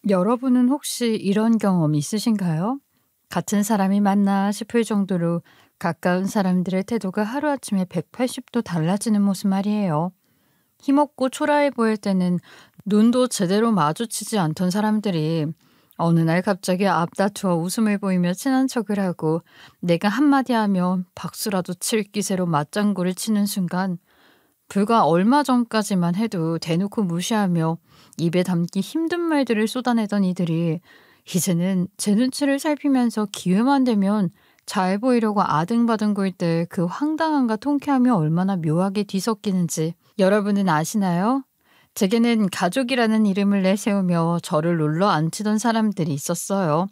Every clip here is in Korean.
여러분은 혹시 이런 경험 있으신가요? 같은 사람이 맞나 싶을 정도로 가까운 사람들의 태도가 하루아침에 180도 달라지는 모습 말이에요. 힘없고 초라해 보일 때는 눈도 제대로 마주치지 않던 사람들이 어느 날 갑자기 앞다투어 웃음을 보이며 친한 척을 하고 내가 한마디 하면 박수라도 칠 기세로 맞장구를 치는 순간 불과 얼마 전까지만 해도 대놓고 무시하며 입에 담기 힘든 말들을 쏟아내던 이들이 이제는 제 눈치를 살피면서 기회만 되면 잘 보이려고 아등바등 굴 때 그 황당함과 통쾌함이 얼마나 묘하게 뒤섞이는지 여러분은 아시나요? 제게는 가족이라는 이름을 내세우며 저를 눌러 앉히던 사람들이 있었어요.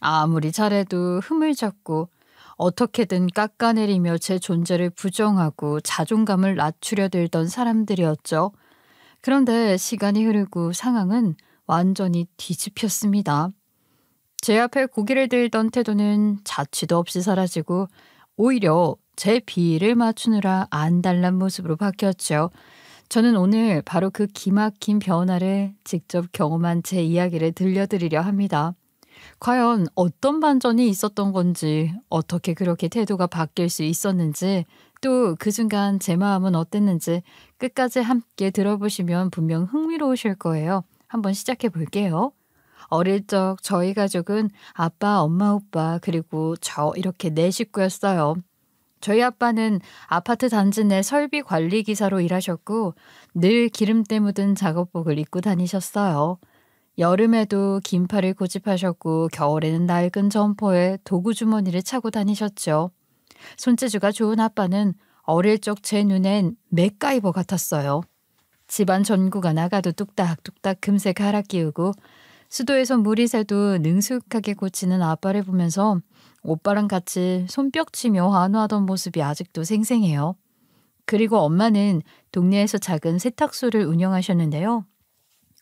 아무리 잘해도 흠을 잡고 어떻게든 깎아내리며 제 존재를 부정하고 자존감을 낮추려 들던 사람들이었죠. 그런데 시간이 흐르고 상황은 완전히 뒤집혔습니다. 제 앞에 고개를 들던 태도는 자취도 없이 사라지고 오히려 제 비위를 맞추느라 안달난 모습으로 바뀌었죠. 저는 오늘 바로 그 기막힌 변화를 직접 경험한 제 이야기를 들려드리려 합니다. 과연 어떤 반전이 있었던 건지, 어떻게 그렇게 태도가 바뀔 수 있었는지, 또 그 순간 제 마음은 어땠는지 끝까지 함께 들어보시면 분명 흥미로우실 거예요. 한번 시작해 볼게요. 어릴 적 저희 가족은 아빠, 엄마, 오빠 그리고 저 이렇게 네 식구였어요. 저희 아빠는 아파트 단지 내 설비 관리 기사로 일하셨고 늘 기름때 묻은 작업복을 입고 다니셨어요. 여름에도 긴팔을 고집하셨고 겨울에는 낡은 점퍼에 도구 주머니를 차고 다니셨죠. 손재주가 좋은 아빠는 어릴 적 제 눈엔 맥가이버 같았어요. 집안 전구가 나가도 뚝딱뚝딱 금세 갈아 끼우고 수도에서 물이 새도 능숙하게 고치는 아빠를 보면서 오빠랑 같이 손뼉치며 환호하던 모습이 아직도 생생해요. 그리고 엄마는 동네에서 작은 세탁소를 운영하셨는데요.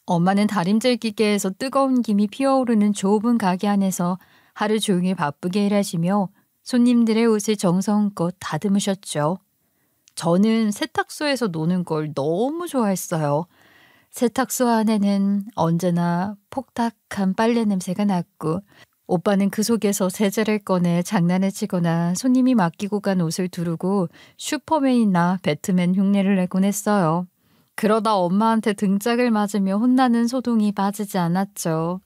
엄마는 다림질 기계에서 뜨거운 김이 피어오르는 좁은 가게 안에서 하루 종일 바쁘게 일하시며 손님들의 옷을 정성껏 다듬으셨죠. 저는 세탁소에서 노는 걸 너무 좋아했어요. 세탁소 안에는 언제나 폭탁한 빨래 냄새가 났고 오빠는 그 속에서 세제를 꺼내 장난을 치거나 손님이 맡기고 간 옷을 두르고 슈퍼맨이나 배트맨 흉내를 내곤 했어요. 그러다 엄마한테 등짝을 맞으며 혼나는 소동이 빠지지 않았죠.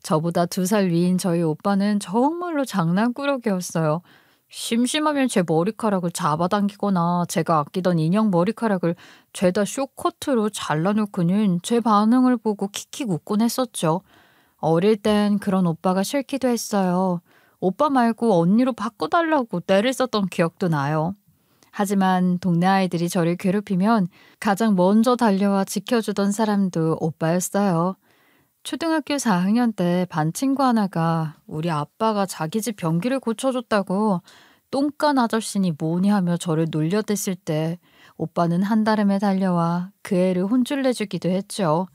저보다 2살 위인 저희 오빠는 정말로 장난꾸러기였어요. 심심하면 제 머리카락을 잡아당기거나 제가 아끼던 인형 머리카락을 죄다 쇼커트로 잘라놓고는 제 반응을 보고 킥킥 웃곤 했었죠. 어릴 땐 그런 오빠가 싫기도 했어요. 오빠 말고 언니로 바꿔달라고 떼를 썼던 기억도 나요. 하지만 동네 아이들이 저를 괴롭히면 가장 먼저 달려와 지켜주던 사람도 오빠였어요. 초등학교 4학년 때 반 친구 하나가 우리 아빠가 자기 집 변기를 고쳐줬다고 똥간 아저씨니 뭐니 하며 저를 놀려댔을 때 오빠는 한달음에 달려와 그 애를 혼쭐 내주기도 했죠.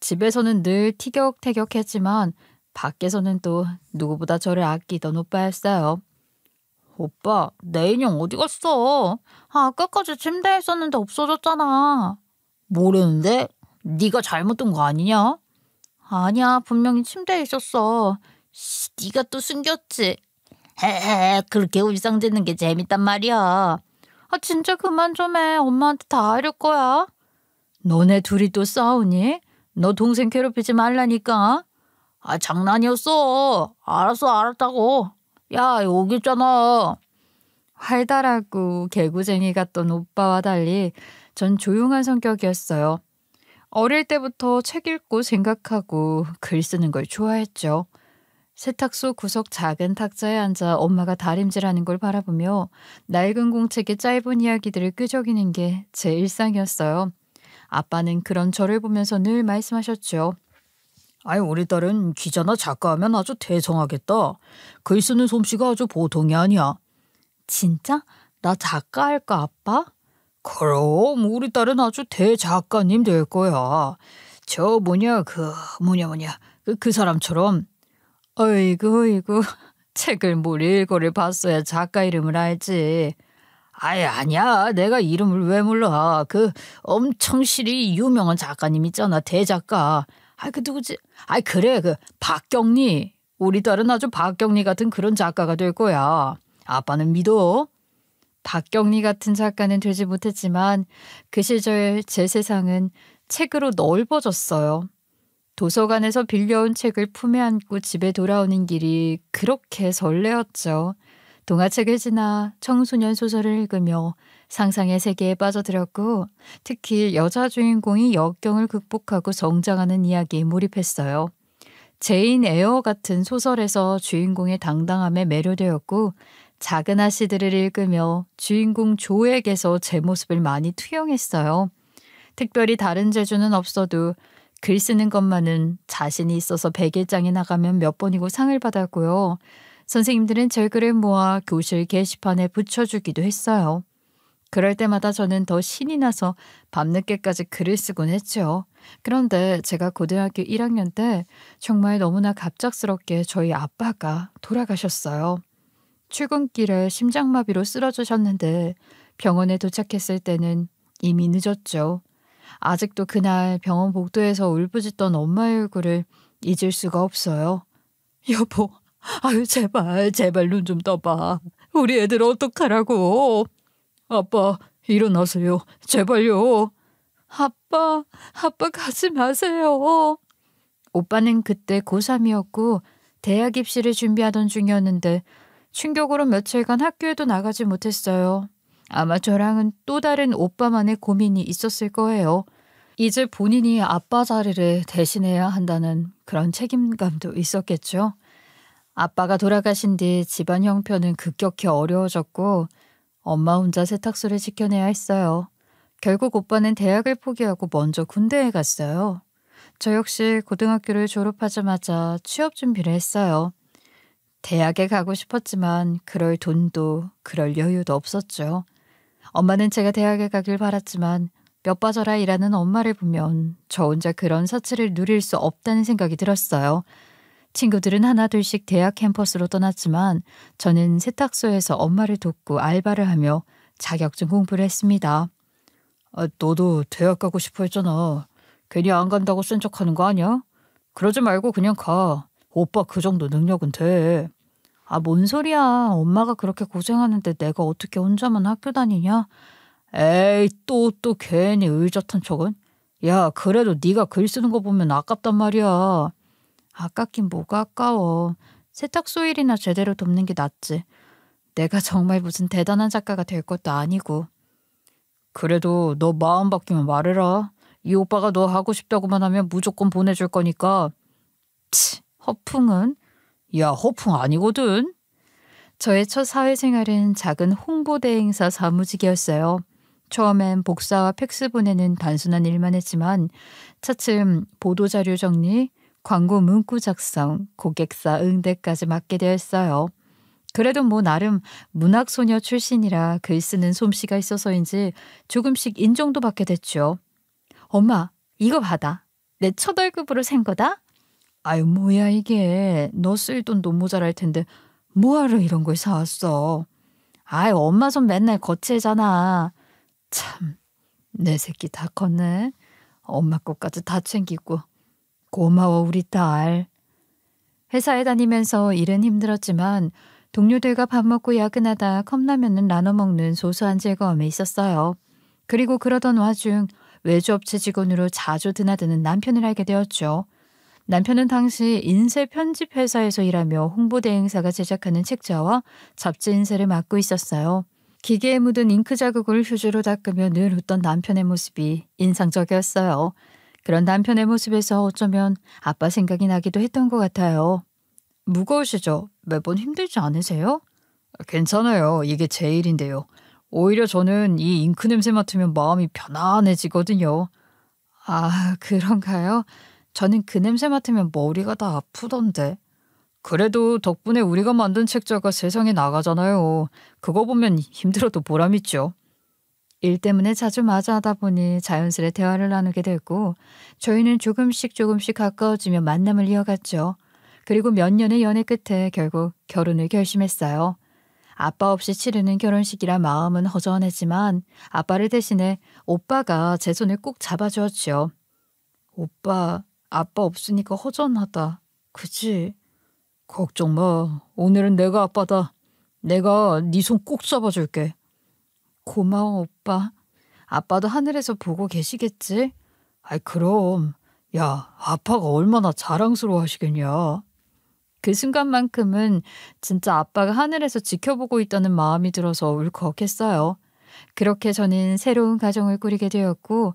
집에서는 늘 티격태격했지만 밖에서는 또 누구보다 저를 아끼던 오빠였어요. 오빠, 내 인형 어디 갔어? 아까까지 침대에 있었는데 없어졌잖아. 모르는데? 네가 잘못 둔 거 아니냐? 아니야, 분명히 침대에 있었어. 네가 또 숨겼지. 헤헤, 그렇게 울상대는 게 재밌단 말이야. 아, 진짜 그만 좀 해. 엄마한테 다 알릴 거야. 너네 둘이 또 싸우니? 너 동생 괴롭히지 말라니까. 아, 장난이었어. 알았어, 알았다고. 야, 여기 있잖아. 활달하고 개구쟁이 같던 오빠와 달리 전 조용한 성격이었어요. 어릴 때부터 책 읽고 생각하고 글 쓰는 걸 좋아했죠. 세탁소 구석 작은 탁자에 앉아 엄마가 다림질하는 걸 바라보며 낡은 공책의 짧은 이야기들을 끄적이는 게 제 일상이었어요. 아빠는 그런 저를 보면서 늘 말씀하셨죠. 아이, 우리 딸은 기자나 작가하면 아주 대성하겠다. 글 쓰는 솜씨가 아주 보통이 아니야. 진짜? 나 작가 할까, 아빠? 그럼 우리 딸은 아주 대작가님 될 거야. 저 그 사람처럼. 어이구 책을 뭘 읽어를 봤어야 작가 이름을 알지. 아이, 아니야, 내가 이름을 왜 몰라. 그 엄청 실이 유명한 작가님 있잖아, 대작가. 그 누구지? 그래, 그 박경리. 우리 딸은 아주 박경리 같은 그런 작가가 될 거야. 아빠는 믿어. 박경리 같은 작가는 되지 못했지만 그 시절 제 세상은 책으로 넓어졌어요. 도서관에서 빌려온 책을 품에 안고 집에 돌아오는 길이 그렇게 설레었죠. 동화책을 지나 청소년 소설을 읽으며 상상의 세계에 빠져들었고 특히 여자 주인공이 역경을 극복하고 성장하는 이야기에 몰입했어요. 제인 에어 같은 소설에서 주인공의 당당함에 매료되었고 작은 아씨들을 읽으며 주인공 조에게서 제 모습을 많이 투영했어요. 특별히 다른 재주는 없어도 글 쓰는 것만은 자신이 있어서 100일장에 나가면 몇 번이고 상을 받았고요. 선생님들은 제 글을 모아 교실 게시판에 붙여주기도 했어요. 그럴 때마다 저는 더 신이 나서 밤늦게까지 글을 쓰곤 했죠. 그런데 제가 고등학교 1학년 때 정말 너무나 갑작스럽게 저희 아빠가 돌아가셨어요. 출근길에 심장마비로 쓰러지셨는데 병원에 도착했을 때는 이미 늦었죠. 아직도 그날 병원 복도에서 울부짖던 엄마의 얼굴을 잊을 수가 없어요. 여보, 제발 눈 좀 떠봐. 우리 애들 어떡하라고. 아빠, 일어나세요. 제발요. 아빠 가지 마세요. 오빠는 그때 고3이었고 대학 입시를 준비하던 중이었는데 충격으로 며칠간 학교에도 나가지 못했어요. 아마 저랑은 또 다른 오빠만의 고민이 있었을 거예요. 이제 본인이 아빠 자리를 대신해야 한다는 그런 책임감도 있었겠죠. 아빠가 돌아가신 뒤 집안 형편은 급격히 어려워졌고 엄마 혼자 세탁소를 지켜내야 했어요. 결국 오빠는 대학을 포기하고 먼저 군대에 갔어요. 저 역시 고등학교를 졸업하자마자 취업 준비를 했어요. 대학에 가고 싶었지만 그럴 돈도 그럴 여유도 없었죠. 엄마는 제가 대학에 가길 바랐지만 뼈 빠져라 일하는 엄마를 보면 저 혼자 그런 사치를 누릴 수 없다는 생각이 들었어요. 친구들은 하나둘씩 대학 캠퍼스로 떠났지만 저는 세탁소에서 엄마를 돕고 알바를 하며 자격증 공부를 했습니다. 너도 대학 가고 싶어 했잖아. 괜히 안 간다고 쓴 척하는 거 아니야? 그러지 말고 그냥 가. 오빠 그 정도 능력은 돼. 뭔 소리야. 엄마가 그렇게 고생하는데 내가 어떻게 혼자만 학교 다니냐? 에이, 또 괜히 의젓한 척은? 야, 그래도 네가 글 쓰는 거 보면 아깝단 말이야. 아깝긴 뭐가 아까워. 세탁소 일이나 제대로 돕는 게 낫지. 내가 정말 무슨 대단한 작가가 될 것도 아니고. 그래도 너 마음 바뀌면 말해라. 이 오빠가 너 하고 싶다고만 하면 무조건 보내줄 거니까. 허풍은? 야, 허풍 아니거든. 저의 첫 사회생활은 작은 홍보대 행사 사무직이었어요. 처음엔 복사와 팩스 보내는 단순한 일만 했지만 차츰 보도자료 정리, 광고 문구 작성, 고객사 응대까지 맡게 되었어요. 그래도 나름 문학소녀 출신이라 글 쓰는 솜씨가 있어서인지 조금씩 인정도 받게 됐죠. 엄마, 이거 받아. 내 첫 월급으로 산 거다? 뭐야 이게. 너 쓸 돈도 모자랄 텐데 뭐하러 이런 걸 사왔어. 엄마 손 맨날 거칠잖아. 참, 내 새끼 다 컸네. 엄마 것까지 다 챙기고. 고마워 우리 딸. 회사에 다니면서 일은 힘들었지만 동료들과 밥 먹고 야근하다 컵라면은 나눠 먹는 소소한 즐거움이 있었어요. 그리고 그러던 와중 외주업체 직원으로 자주 드나드는 남편을 알게 되었죠. 남편은 당시 인쇄 편집 회사에서 일하며 홍보대 행사가 제작하는 책자와 잡지 인쇄를 맡고 있었어요. 기계에 묻은 잉크 자국을 휴지로 닦으며 늘 웃던 남편의 모습이 인상적이었어요. 그런 남편의 모습에서 어쩌면 아빠 생각이 나기도 했던 것 같아요. 무거우시죠? 매번 힘들지 않으세요? 괜찮아요. 이게 제 일인데요. 오히려 저는 이 잉크 냄새 맡으면 마음이 편안해지거든요. 그런가요? 저는 그 냄새 맡으면 머리가 다 아프던데. 그래도 덕분에 우리가 만든 책자가 세상에 나가잖아요. 그거 보면 힘들어도 보람 있죠. 일 때문에 자주 마주하다 보니 자연스레 대화를 나누게 됐고 저희는 조금씩 가까워지며 만남을 이어갔죠. 그리고 몇 년의 연애 끝에 결국 결혼을 결심했어요. 아빠 없이 치르는 결혼식이라 마음은 허전했지만 아빠를 대신해 오빠가 제 손을 꼭 잡아주었죠. 오빠, 아빠 없으니까 허전하다. 그치? 걱정 마. 오늘은 내가 아빠다. 내가 네 손 꼭 잡아줄게. 고마워, 오빠. 아빠도 하늘에서 보고 계시겠지? 아이, 그럼. 야, 아빠가 얼마나 자랑스러워 하시겠냐. 그 순간만큼은 진짜 아빠가 하늘에서 지켜보고 있다는 마음이 들어서 울컥했어요. 그렇게 저는 새로운 가정을 꾸리게 되었고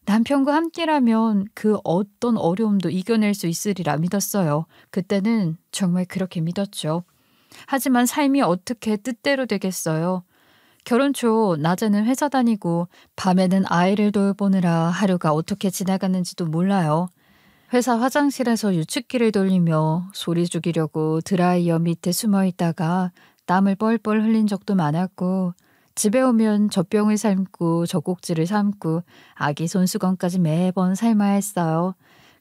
남편과 함께라면 그 어떤 어려움도 이겨낼 수 있으리라 믿었어요. 그때는 정말 그렇게 믿었죠. 하지만 삶이 어떻게 뜻대로 되겠어요. 결혼 초 낮에는 회사 다니고 밤에는 아이를 돌보느라 하루가 어떻게 지나갔는지도 몰라요. 회사 화장실에서 유축기를 돌리며 소리 죽이려고 드라이어 밑에 숨어 있다가 땀을 뻘뻘 흘린 적도 많았고 집에 오면 젖병을 삶고 젖꼭지를 삶고 아기 손수건까지 매번 삶아야 했어요.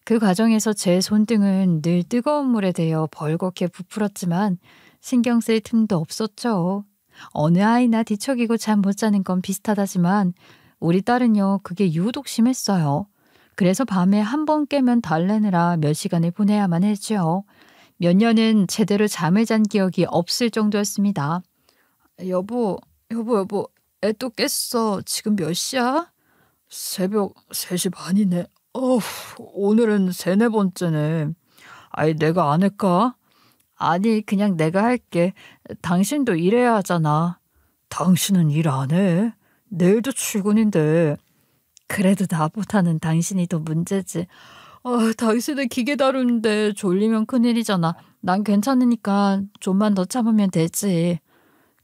그 과정에서 제 손등은 늘 뜨거운 물에 대어 벌겋게 부풀었지만 신경 쓸 틈도 없었죠. 어느 아이나 뒤척이고 잠 못 자는 건 비슷하다지만 우리 딸은요 그게 유독 심했어요. 그래서 밤에 한 번 깨면 달래느라 몇 시간을 보내야만 했죠. 몇 년은 제대로 잠을 잔 기억이 없을 정도였습니다. 여보, 애 또 깼어. 지금 몇 시야? 새벽 3시 반이네. 오늘은 3-4번째네. 아이, 내가 안 할까? 아니, 그냥 내가 할게. 당신도 일해야 하잖아. 당신은 일 안 해? 내일도 출근인데. 그래도 나보다는 당신이 더 문제지. 당신은 기계 다루는데 졸리면 큰일이잖아. 난 괜찮으니까 좀만 더 참으면 되지.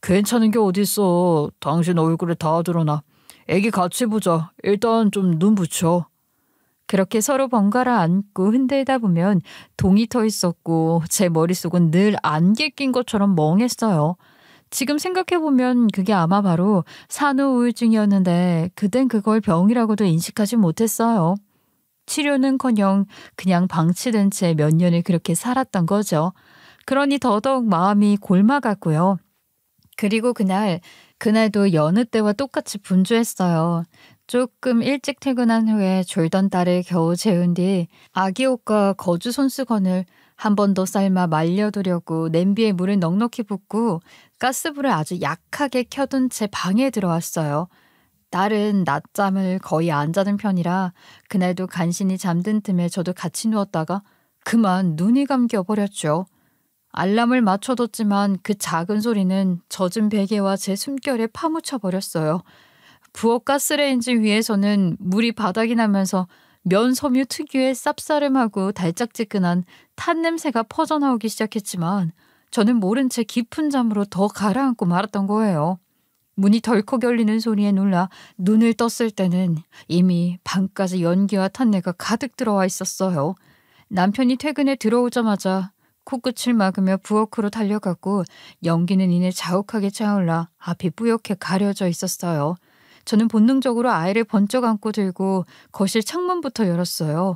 괜찮은 게 어딨어. 당신 얼굴에 다 드러나. 애기 같이 보자. 일단 좀 눈 붙여. 그렇게 서로 번갈아 안고 흔들다 보면 동이 터 있었고 제 머릿속은 늘 안개 낀 것처럼 멍했어요. 지금 생각해보면 그게 아마 바로 산후우울증이었는데 그땐 그걸 병이라고도 인식하지 못했어요. 치료는커녕 그냥 방치된 채 몇 년을 그렇게 살았던 거죠. 그러니 더더욱 마음이 골마갔고요. 그리고 그날도 여느 때와 똑같이 분주했어요. 조금 일찍 퇴근한 후에 졸던 딸을 겨우 재운 뒤 아기 옷과 거주 손수건을 한 번 더 삶아 말려두려고 냄비에 물을 넉넉히 붓고 가스불을 아주 약하게 켜둔 채 방에 들어왔어요. 딸은 낮잠을 거의 안 자는 편이라 그날도 간신히 잠든 틈에 저도 같이 누웠다가 그만 눈이 감겨버렸죠. 알람을 맞춰뒀지만 그 작은 소리는 젖은 베개와 제 숨결에 파묻혀버렸어요. 부엌 가스레인지 위에서는 물이 바닥이 나면서 면 섬유 특유의 쌉싸름하고 달짝지근한 탄 냄새가 퍼져나오기 시작했지만 저는 모른 채 깊은 잠으로 더 가라앉고 말았던 거예요. 문이 덜컥 열리는 소리에 놀라 눈을 떴을 때는 이미 방까지 연기와 탄내가 가득 들어와 있었어요. 남편이 퇴근에 들어오자마자 코끝을 막으며 부엌으로 달려갔고 연기는 이내 자욱하게 차올라 앞이 뿌옇게 가려져 있었어요. 저는 본능적으로 아이를 번쩍 안고 들고 거실 창문부터 열었어요.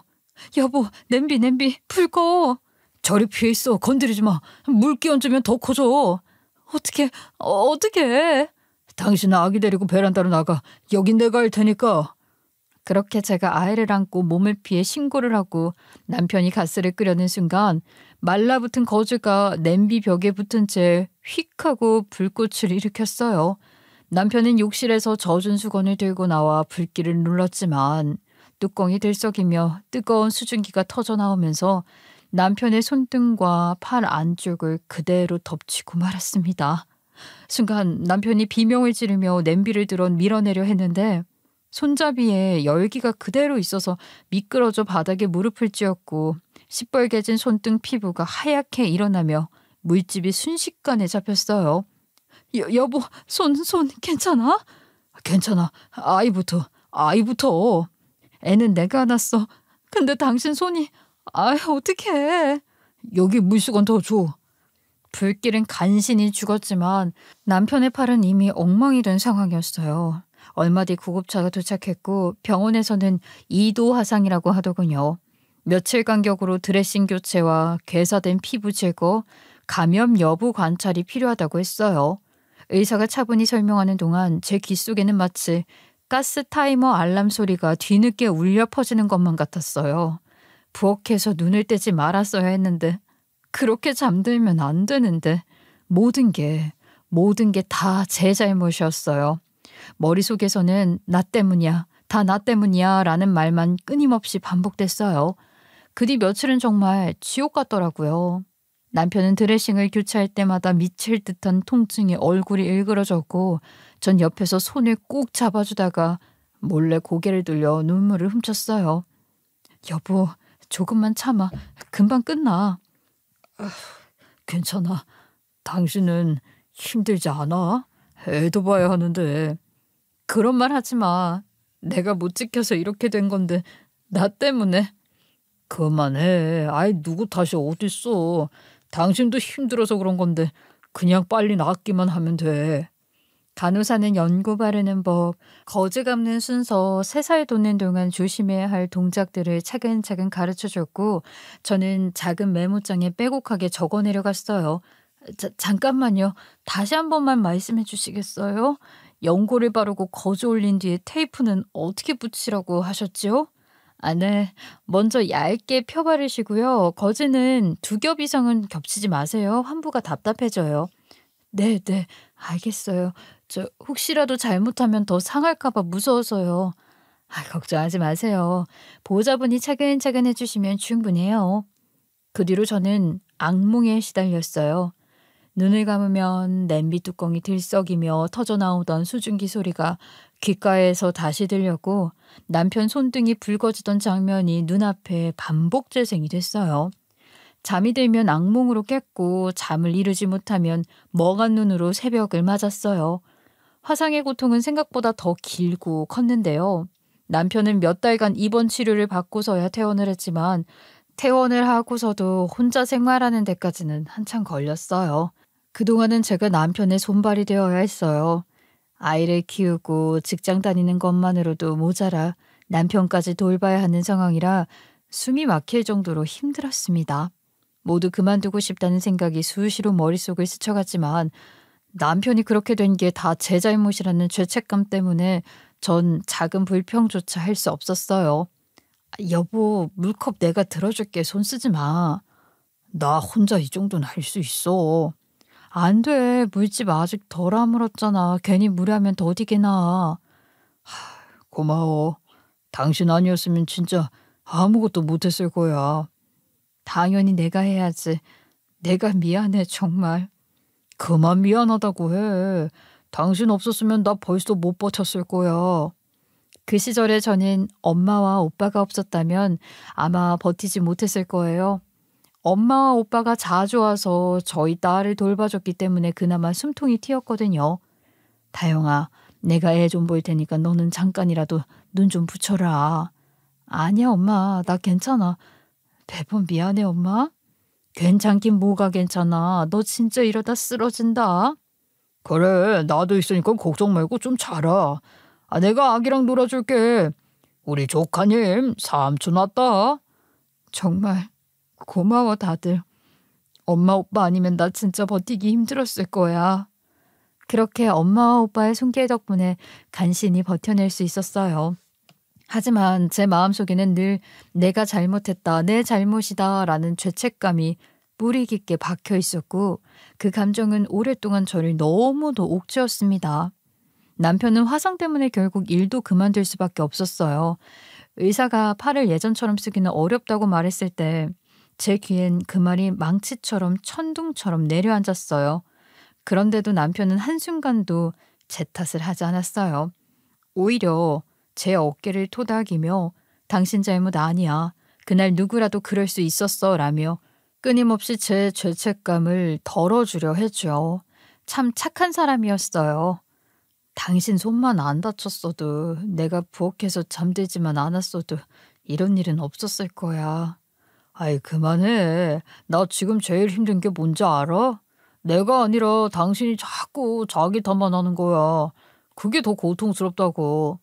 여보, 냄비 불 꺼. 저리 피해 있어. 건드리지 마. 물 끼얹으면 더 커져. 어떻게? 당신 아기 데리고 베란다로 나가. 여긴 내가 할 테니까. 그렇게 제가 아이를 안고 몸을 피해 신고를 하고 남편이 가스를 끄려는 순간 말라붙은 거즈가 냄비 벽에 붙은 채 휙 하고 불꽃을 일으켰어요. 남편은 욕실에서 젖은 수건을 들고 나와 불길을 눌렀지만 뚜껑이 들썩이며 뜨거운 수증기가 터져나오면서 남편의 손등과 팔 안쪽을 그대로 덮치고 말았습니다. 순간 남편이 비명을 지르며 냄비를 들어 밀어내려 했는데 손잡이에 열기가 그대로 있어서 미끄러져 바닥에 무릎을 찧었고 시뻘개진 손등 피부가 하얗게 일어나며 물집이 순식간에 잡혔어요. 여보, 손 괜찮아? 괜찮아. 아이부터. 애는 내가 안았어. 근데 당신 손이 어떡해. 여기 물수건 더 줘. 불길은 간신히 죽었지만 남편의 팔은 이미 엉망이 된 상황이었어요. 얼마 뒤 구급차가 도착했고 병원에서는 2도 화상이라고 하더군요. 며칠 간격으로 드레싱 교체와 괴사된 피부 제거, 감염 여부 관찰이 필요하다고 했어요. 의사가 차분히 설명하는 동안 제 귀 속에는 마치 가스 타이머 알람 소리가 뒤늦게 울려 퍼지는 것만 같았어요. 부엌에서 눈을 떼지 말았어야 했는데 그렇게 잠들면 안 되는데 모든 게 다 제 잘못이었어요. 머릿속에서는 나 때문이야, 다 나 때문이야 라는 말만 끊임없이 반복됐어요. 그 뒤 며칠은 정말 지옥 같더라고요. 남편은 드레싱을 교체할 때마다 미칠 듯한 통증에 얼굴이 일그러졌고 전 옆에서 손을 꼭 잡아주다가 몰래 고개를 돌려 눈물을 훔쳤어요. 여보, 조금만 참아. 금방 끝나. 괜찮아. 당신은 힘들지 않아? 애도 봐야 하는데. 그런 말 하지 마. 내가 못 지켜서 이렇게 된 건데 나 때문에. 그만해. 아이 누구 탓이 어딨어. 당신도 힘들어서 그런 건데 그냥 빨리 낫기만 하면 돼. 간호사는 연고 바르는 법, 거즈 감는 순서, 새살 돋는 동안 조심해야 할 동작들을 차근차근 가르쳐줬고 저는 작은 메모장에 빼곡하게 적어 내려갔어요. 잠깐만요. 다시 한 번만 말씀해 주시겠어요? 연고를 바르고 거즈 올린 뒤에 테이프는 어떻게 붙이라고 하셨지요? 네. 먼저 얇게 펴 바르시고요. 거즈는 2겹 이상은 겹치지 마세요. 환부가 답답해져요. 네, 알겠어요. 혹시라도 잘못하면 더 상할까 봐 무서워서요. 걱정하지 마세요. 보호자분이 차근차근 해주시면 충분해요. 그 뒤로 저는 악몽에 시달렸어요. 눈을 감으면 냄비 뚜껑이 들썩이며 터져나오던 수증기 소리가 귓가에서 다시 들렸고 남편 손등이 붉어지던 장면이 눈앞에 반복 재생이 됐어요. 잠이 들면 악몽으로 깼고 잠을 이루지 못하면 멍한 눈으로 새벽을 맞았어요. 화상의 고통은 생각보다 더 길고 컸는데요. 남편은 몇 달간 입원 치료를 받고서야 퇴원을 했지만 퇴원을 하고서도 혼자 생활하는 데까지는 한참 걸렸어요. 그동안은 제가 남편의 손발이 되어야 했어요. 아이를 키우고 직장 다니는 것만으로도 모자라 남편까지 돌봐야 하는 상황이라 숨이 막힐 정도로 힘들었습니다. 모두 그만두고 싶다는 생각이 수시로 머릿속을 스쳐갔지만 남편이 그렇게 된 게 다 제 잘못이라는 죄책감 때문에 전 작은 불평조차 할 수 없었어요. 여보, 물컵 내가 들어줄게. 손 쓰지 마. 나 혼자 이 정도는 할 수 있어. 안 돼. 물집 아직 덜 아물었잖아. 괜히 무리하면 더디게 나. 고마워. 당신 아니었으면 진짜 아무것도 못했을 거야. 당연히 내가 해야지. 내가 미안해 정말. 그만 미안하다고 해. 당신 없었으면 나 벌써 못 버텼을 거야. 그 시절에 저는 엄마와 오빠가 없었다면 아마 버티지 못했을 거예요. 엄마와 오빠가 자주 와서 저희 딸을 돌봐줬기 때문에 그나마 숨통이 튀었거든요. 다영아, 내가 애 좀 볼 테니까 너는 잠깐이라도 눈 좀 붙여라. 아니야 엄마, 나 괜찮아. 매번 미안해 엄마. 괜찮긴 뭐가 괜찮아. 너 진짜 이러다 쓰러진다. 그래, 나도 있으니까 걱정 말고 좀 자라. 내가 아기랑 놀아줄게. 우리 조카님 삼촌 왔다. 정말 고마워 다들. 엄마 오빠 아니면 나 진짜 버티기 힘들었을 거야. 그렇게 엄마와 오빠의 손길 덕분에 간신히 버텨낼 수 있었어요. 하지만 제 마음속에는 늘 내가 잘못했다, 내 잘못이다 라는 죄책감이 뿌리 깊게 박혀 있었고 그 감정은 오랫동안 저를 너무도 옥죄었습니다. 남편은 화상 때문에 결국 일도 그만둘 수밖에 없었어요. 의사가 팔을 예전처럼 쓰기는 어렵다고 말했을 때 제 귀엔 그 말이 망치처럼 천둥처럼 내려앉았어요. 그런데도 남편은 한순간도 제 탓을 하지 않았어요. 오히려 제 어깨를 토닥이며 당신 잘못 아니야. 그날 누구라도 그럴 수 있었어 라며 끊임없이 제 죄책감을 덜어주려 했죠. 참 착한 사람이었어요. 당신 손만 안 다쳤어도 내가 부엌에서 잠들지만 않았어도 이런 일은 없었을 거야. 아이 그만해. 나 지금 제일 힘든 게 뭔지 알아? 내가 아니라 당신이 자꾸 자기 탓만 하는 거야. 그게 더 고통스럽다고.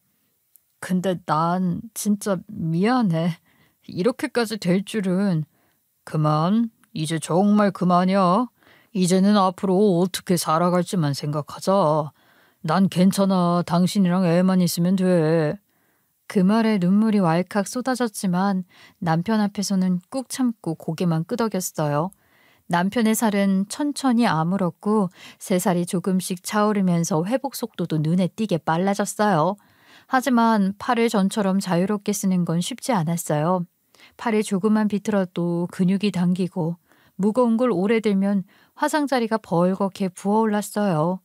근데 난 진짜 미안해. 이렇게까지 될 줄은. 그만. 이제 정말 그만이야. 이제는 앞으로 어떻게 살아갈지만 생각하자. 난 괜찮아. 당신이랑 애만 있으면 돼. 그 말에 눈물이 왈칵 쏟아졌지만 남편 앞에서는 꾹 참고 고개만 끄덕였어요. 남편의 살은 천천히 아물었고 새살이 조금씩 차오르면서 회복 속도도 눈에 띄게 빨라졌어요. 하지만 팔을 전처럼 자유롭게 쓰는 건 쉽지 않았어요. 팔이 조금만 비틀어도 근육이 당기고 무거운 걸 오래 들면 화상자리가 벌겋게 부어올랐어요.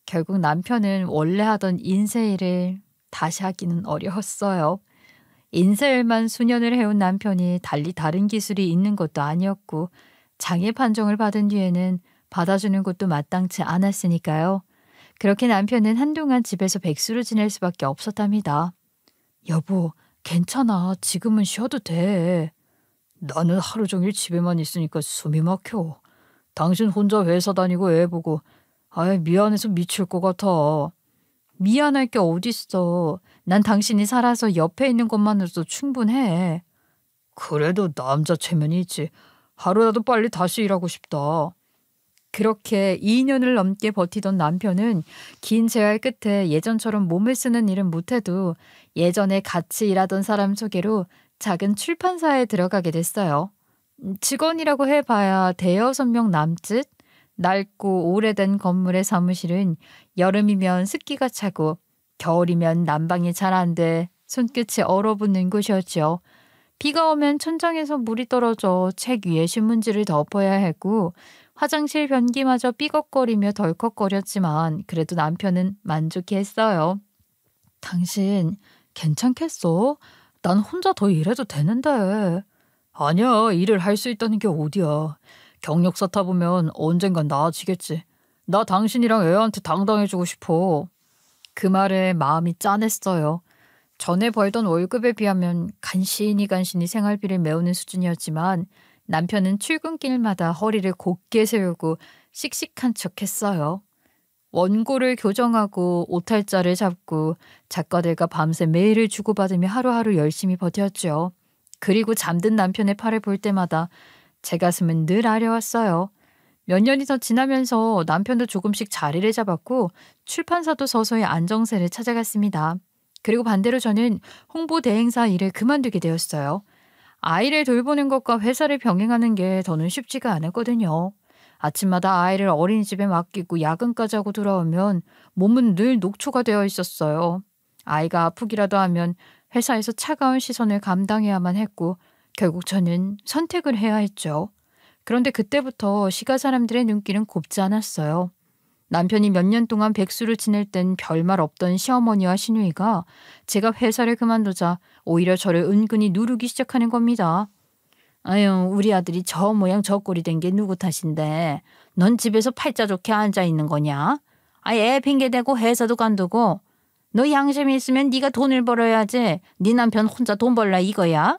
결국 남편은 원래 하던 인쇄일을 다시 하기는 어려웠어요. 인쇄일만 수년을 해온 남편이 달리 다른 기술이 있는 것도 아니었고 장애 판정을 받은 뒤에는 받아주는 것도 마땅치 않았으니까요. 그렇게 남편은 한동안 집에서 백수로 지낼 수밖에 없었답니다. 여보, 괜찮아. 지금은 쉬어도 돼. 나는 하루 종일 집에만 있으니까 숨이 막혀. 당신 혼자 회사 다니고 애 보고 미안해서 미칠 것 같아. 미안할 게 어딨어. 난 당신이 살아서 옆에 있는 것만으로도 충분해. 그래도 남자 체면이 있지. 하루라도 빨리 다시 일하고 싶다. 그렇게 2년을 넘게 버티던 남편은 긴 재활 끝에 예전처럼 몸을 쓰는 일은 못해도 예전에 같이 일하던 사람 소개로 작은 출판사에 들어가게 됐어요. 직원이라고 해봐야 대여섯 명 남짓? 낡고 오래된 건물의 사무실은 여름이면 습기가 차고 겨울이면 난방이 잘 안 돼 손끝이 얼어붙는 곳이었죠. 비가 오면 천장에서 물이 떨어져 책 위에 신문지를 덮어야 했고 화장실 변기마저 삐걱거리며 덜컥거렸지만 그래도 남편은 만족했어요. 당신 괜찮겠어? 난 혼자 더 일해도 되는데. 아니야, 일을 할 수 있다는 게 어디야. 경력사 타보면 언젠간 나아지겠지. 나 당신이랑 애한테 당당해주고 싶어. 그 말에 마음이 짠했어요. 전에 벌던 월급에 비하면 간신히 생활비를 메우는 수준이었지만 남편은 출근길마다 허리를 곧게 세우고 씩씩한 척했어요. 원고를 교정하고 오탈자를 잡고 작가들과 밤새 메일을 주고받으며 하루하루 열심히 버텼죠. 그리고 잠든 남편의 팔을 볼 때마다 제 가슴은 늘 아려왔어요. 몇 년이 더 지나면서 남편도 조금씩 자리를 잡았고 출판사도 서서히 안정세를 찾아갔습니다. 그리고 반대로 저는 홍보 대행사 일을 그만두게 되었어요. 아이를 돌보는 것과 회사를 병행하는 게 더는 쉽지가 않았거든요. 아침마다 아이를 어린이집에 맡기고 야근까지 하고 돌아오면 몸은 늘 녹초가 되어 있었어요. 아이가 아프기라도 하면 회사에서 차가운 시선을 감당해야만 했고 결국 저는 선택을 해야 했죠. 그런데 그때부터 시가 사람들의 눈길은 곱지 않았어요. 남편이 몇 년 동안 백수를 지낼 땐 별말 없던 시어머니와 시누이가 제가 회사를 그만두자 오히려 저를 은근히 누르기 시작하는 겁니다. 아유, 우리 아들이 저 모양 저 꼴이 된 게 누구 탓인데 넌 집에서 팔자 좋게 앉아 있는 거냐? 애 핑계대고 회사도 관두고 너 양심이 있으면 네가 돈을 벌어야지. 네 남편 혼자 돈 벌라 이거야?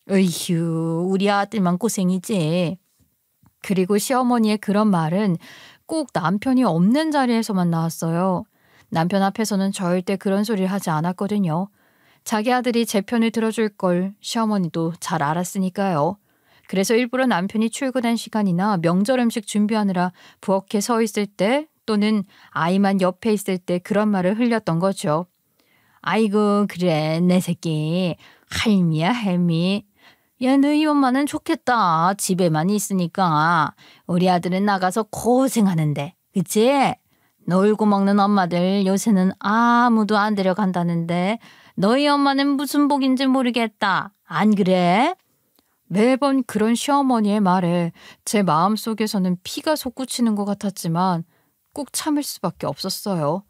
어휴, 우리 아들만 고생이지. 그리고 시어머니의 그런 말은 꼭 남편이 없는 자리에서만 나왔어요. 남편 앞에서는 절대 그런 소리를 하지 않았거든요. 자기 아들이 제 편을 들어줄 걸 시어머니도 잘 알았으니까요. 그래서 일부러 남편이 출근한 시간이나 명절 음식 준비하느라 부엌에 서 있을 때 또는 아이만 옆에 있을 때 그런 말을 흘렸던 거죠. 아이고 그래 내 새끼 할미야 할미. 야 너희 엄마는 좋겠다. 집에만 있으니까. 우리 아들은 나가서 고생하는데. 그치? 놀고 먹는 엄마들 요새는 아무도 안 데려간다는데 너희 엄마는 무슨 복인지 모르겠다. 안 그래? 매번 그런 시어머니의 말에 제 마음속에서는 피가 솟구치는 것 같았지만 꾹 참을 수밖에 없었어요.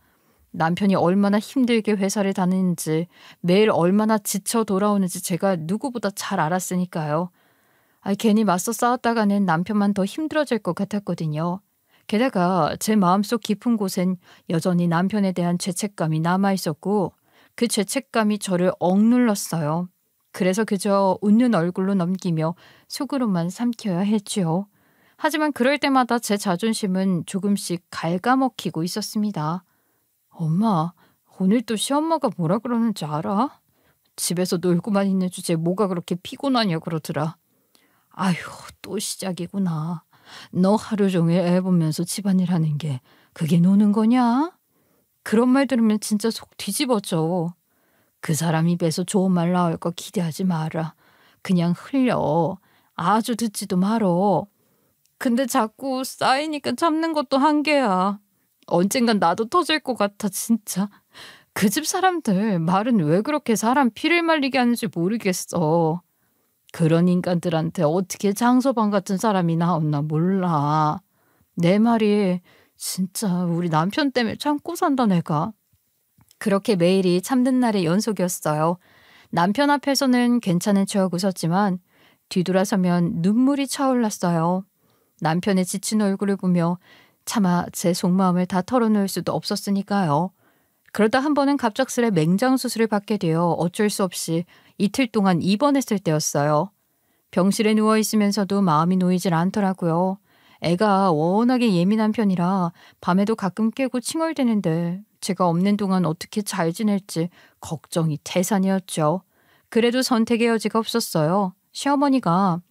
남편이 얼마나 힘들게 회사를 다니는지 매일 얼마나 지쳐 돌아오는지 제가 누구보다 잘 알았으니까요. 괜히 맞서 싸웠다가는 남편만 더 힘들어질 것 같았거든요. 게다가 제 마음속 깊은 곳엔 여전히 남편에 대한 죄책감이 남아있었고 그 죄책감이 저를 억눌렀어요. 그래서 그저 웃는 얼굴로 넘기며 속으로만 삼켜야 했지요. 하지만 그럴 때마다 제 자존심은 조금씩 갉아먹히고 있었습니다. 엄마, 오늘 또 시엄마가 뭐라 그러는지 알아? 집에서 놀고만 있는 주제에 뭐가 그렇게 피곤하냐 그러더라. 아휴, 또 시작이구나. 너 하루 종일 애 보면서 집안일 하는 게 그게 노는 거냐? 그런 말 들으면 진짜 속 뒤집어져. 그 사람 입에서 좋은 말 나올 거 기대하지 마라. 그냥 흘려. 아주 듣지도 말어. 근데 자꾸 쌓이니까 참는 것도 한계야. 언젠간 나도 터질 것 같아 진짜. 그 집 사람들 말은 왜 그렇게 사람 피를 말리게 하는지 모르겠어. 그런 인간들한테 어떻게 장서방 같은 사람이 나왔나 몰라. 내 말이 진짜 우리 남편 때문에 참고 산다 내가. 그렇게 매일이 참는 날의 연속이었어요. 남편 앞에서는 괜찮은 척 웃었지만 뒤돌아서면 눈물이 차올랐어요. 남편의 지친 얼굴을 보며 차마 제 속마음을 다 털어놓을 수도 없었으니까요. 그러다 한 번은 갑작스레 맹장 수술을 받게 되어 어쩔 수 없이 이틀 동안 입원했을 때였어요. 병실에 누워 있으면서도 마음이 놓이질 않더라고요. 애가 워낙에 예민한 편이라 밤에도 가끔 깨고 칭얼대는데 제가 없는 동안 어떻게 잘 지낼지 걱정이 태산이었죠. 그래도 선택의 여지가 없었어요. 시어머니가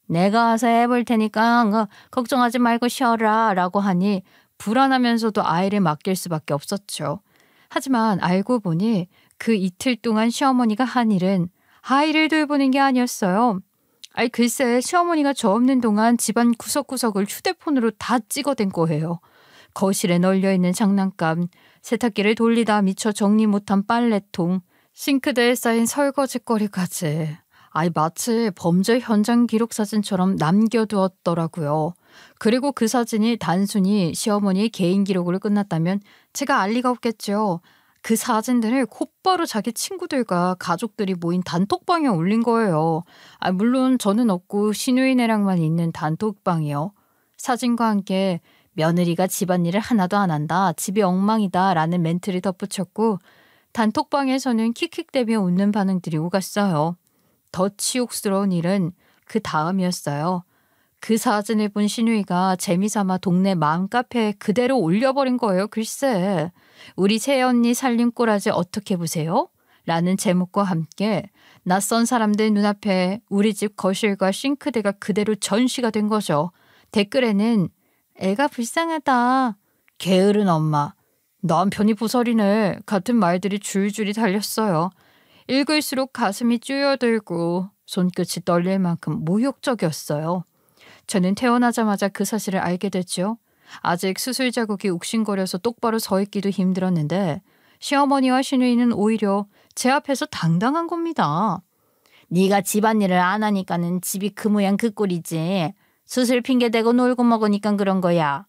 내가 와서 해볼 테니까 걱정하지 말고 쉬어라 라고 하니 불안하면서도 아이를 맡길 수밖에 없었죠. 하지만 알고 보니 그 이틀 동안 시어머니가 한 일은 아이를 돌보는 게 아니었어요. 글쎄 시어머니가 저 없는 동안 집안 구석구석을 휴대폰으로 다 찍어댄 거예요. 거실에 널려있는 장난감, 세탁기를 돌리다 미처 정리 못한 빨래통, 싱크대에 쌓인 설거지거리까지. 마치 범죄 현장 기록 사진처럼 남겨두었더라고요. 그리고 그 사진이 단순히 시어머니의 개인 기록으로 끝났다면 제가 알 리가 없겠죠. 그 사진들을 곧바로 자기 친구들과 가족들이 모인 단톡방에 올린 거예요. 물론 저는 없고 시누이네랑만 있는 단톡방이요. 사진과 함께 며느리가 집안일을 하나도 안 한다. 집이 엉망이다. 라는 멘트를 덧붙였고 단톡방에서는 킥킥대며 웃는 반응들이 오갔어요. 더 치욕스러운 일은 그 다음이었어요. 그 사진을 본 시누이가 재미삼아 동네 맘카페에 그대로 올려버린 거예요. 글쎄. 우리 새언니 살림꼬라지 어떻게 보세요? 라는 제목과 함께 낯선 사람들 눈앞에 우리 집 거실과 싱크대가 그대로 전시가 된 거죠. 댓글에는 애가 불쌍하다. 게으른 엄마. 남편이 보살이네. 같은 말들이 줄줄이 달렸어요. 읽을수록 가슴이 쭈여들고 손끝이 떨릴 만큼 모욕적이었어요. 저는 태어나자마자 그 사실을 알게 됐죠. 아직 수술 자국이 욱신거려서 똑바로 서 있기도 힘들었는데 시어머니와 시누이는 오히려 제 앞에서 당당한 겁니다. 네가 집안일을 안 하니까는 집이 그 모양 그 꼴이지. 수술 핑계대고 놀고 먹으니까 그런 거야.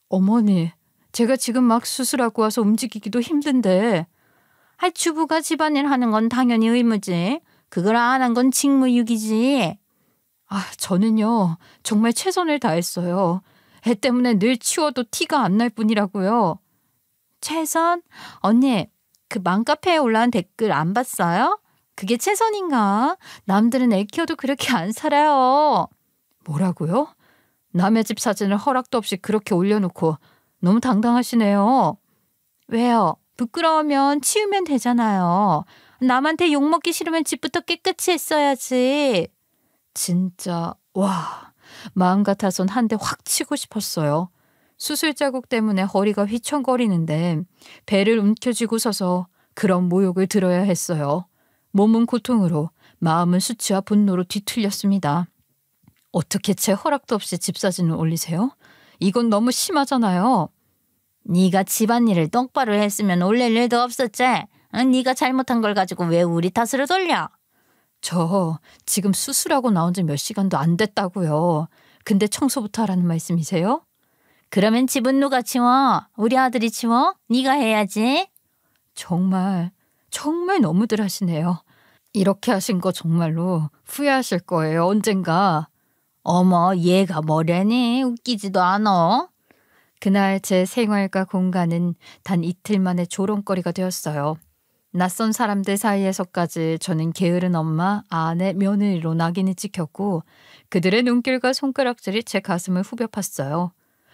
어머니, 제가 지금 막 수술하고 와서 움직이기도 힘든데. 주부가 집안일 하는 건 당연히 의무지. 그걸 안 한 건 직무유기지. 저는요 정말 최선을 다했어요. 애 때문에 늘 치워도 티가 안 날 뿐이라고요. 최선? 언니, 그 맘카페에 올라온 댓글 안 봤어요? 그게 최선인가? 남들은 애 키워도 그렇게 안 살아요. 뭐라고요? 남의 집 사진을 허락도 없이 그렇게 올려놓고 너무 당당하시네요. 왜요? 부끄러우면 치우면 되잖아요. 남한테 욕먹기 싫으면 집부터 깨끗이 했어야지. 진짜 마음 같아선 한 대 확 치고 싶었어요. 수술 자국 때문에 허리가 휘청거리는데 배를 움켜쥐고 서서 그런 모욕을 들어야 했어요. 몸은 고통으로 마음은 수치와 분노로 뒤틀렸습니다. 어떻게 제 허락도 없이 집 사진을 올리세요? 이건 너무 심하잖아요. 네가 집안일을 똑바로 했으면 올릴 일도 없었지. 네가 잘못한 걸 가지고 왜 우리 탓으로 돌려? 저 지금 수술하고 나온 지 몇 시간도 안 됐다고요. 근데 청소부터 하라는 말씀이세요? 그러면 집은 누가 치워? 우리 아들이 치워? 네가 해야지. 정말 너무들 하시네요. 이렇게 하신 거 정말로 후회하실 거예요. 언젠가. 어머, 얘가 뭐래니? 웃기지도 않아. 그날 제 생활과 공간은 단 이틀 만에 조롱거리가 되었어요. 낯선 사람들 사이에서까지 저는 게으른 엄마, 아내, 며느리로 낙인이 찍혔고 그들의 눈길과 손가락질이 제 가슴을 후벼 팠어요.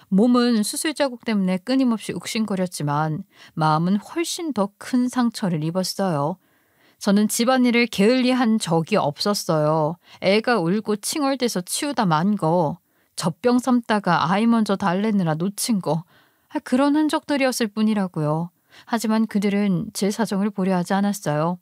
몸은 수술 자국 때문에 끊임없이 욱신거렸지만 마음은 훨씬 더 큰 상처를 입었어요. 저는 집안일을 게을리한 적이 없었어요. 애가 울고 칭얼대서 치우다 만 거, 젖병 삶다가 아이 먼저 달래느라 놓친 거, 그런 흔적들이었을 뿐이라고요. 하지만 그들은 제 사정을 고려하지 않았어요.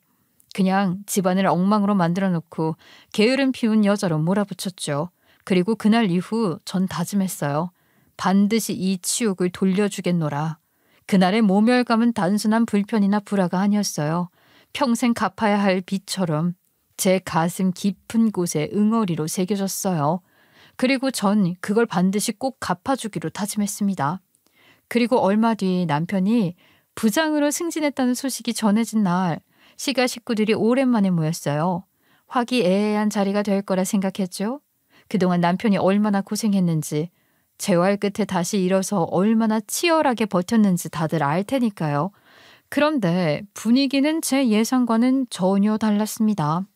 그냥 집안을 엉망으로 만들어 놓고 게으름 피운 여자로 몰아붙였죠. 그리고 그날 이후 전 다짐했어요. 반드시 이 치욕을 돌려주겠노라. 그날의 모멸감은 단순한 불편이나 불화가 아니었어요. 평생 갚아야 할 빚처럼 제 가슴 깊은 곳에 응어리로 새겨졌어요. 그리고 전 그걸 반드시 꼭 갚아주기로 다짐했습니다. 그리고 얼마 뒤 남편이 부장으로 승진했다는 소식이 전해진 날 시가 식구들이 오랜만에 모였어요. 화기애애한 자리가 될 거라 생각했죠. 그동안 남편이 얼마나 고생했는지 재활 끝에 다시 일어서 얼마나 치열하게 버텼는지 다들 알 테니까요. 그런데 분위기는 제 예상과는 전혀 달랐습니다.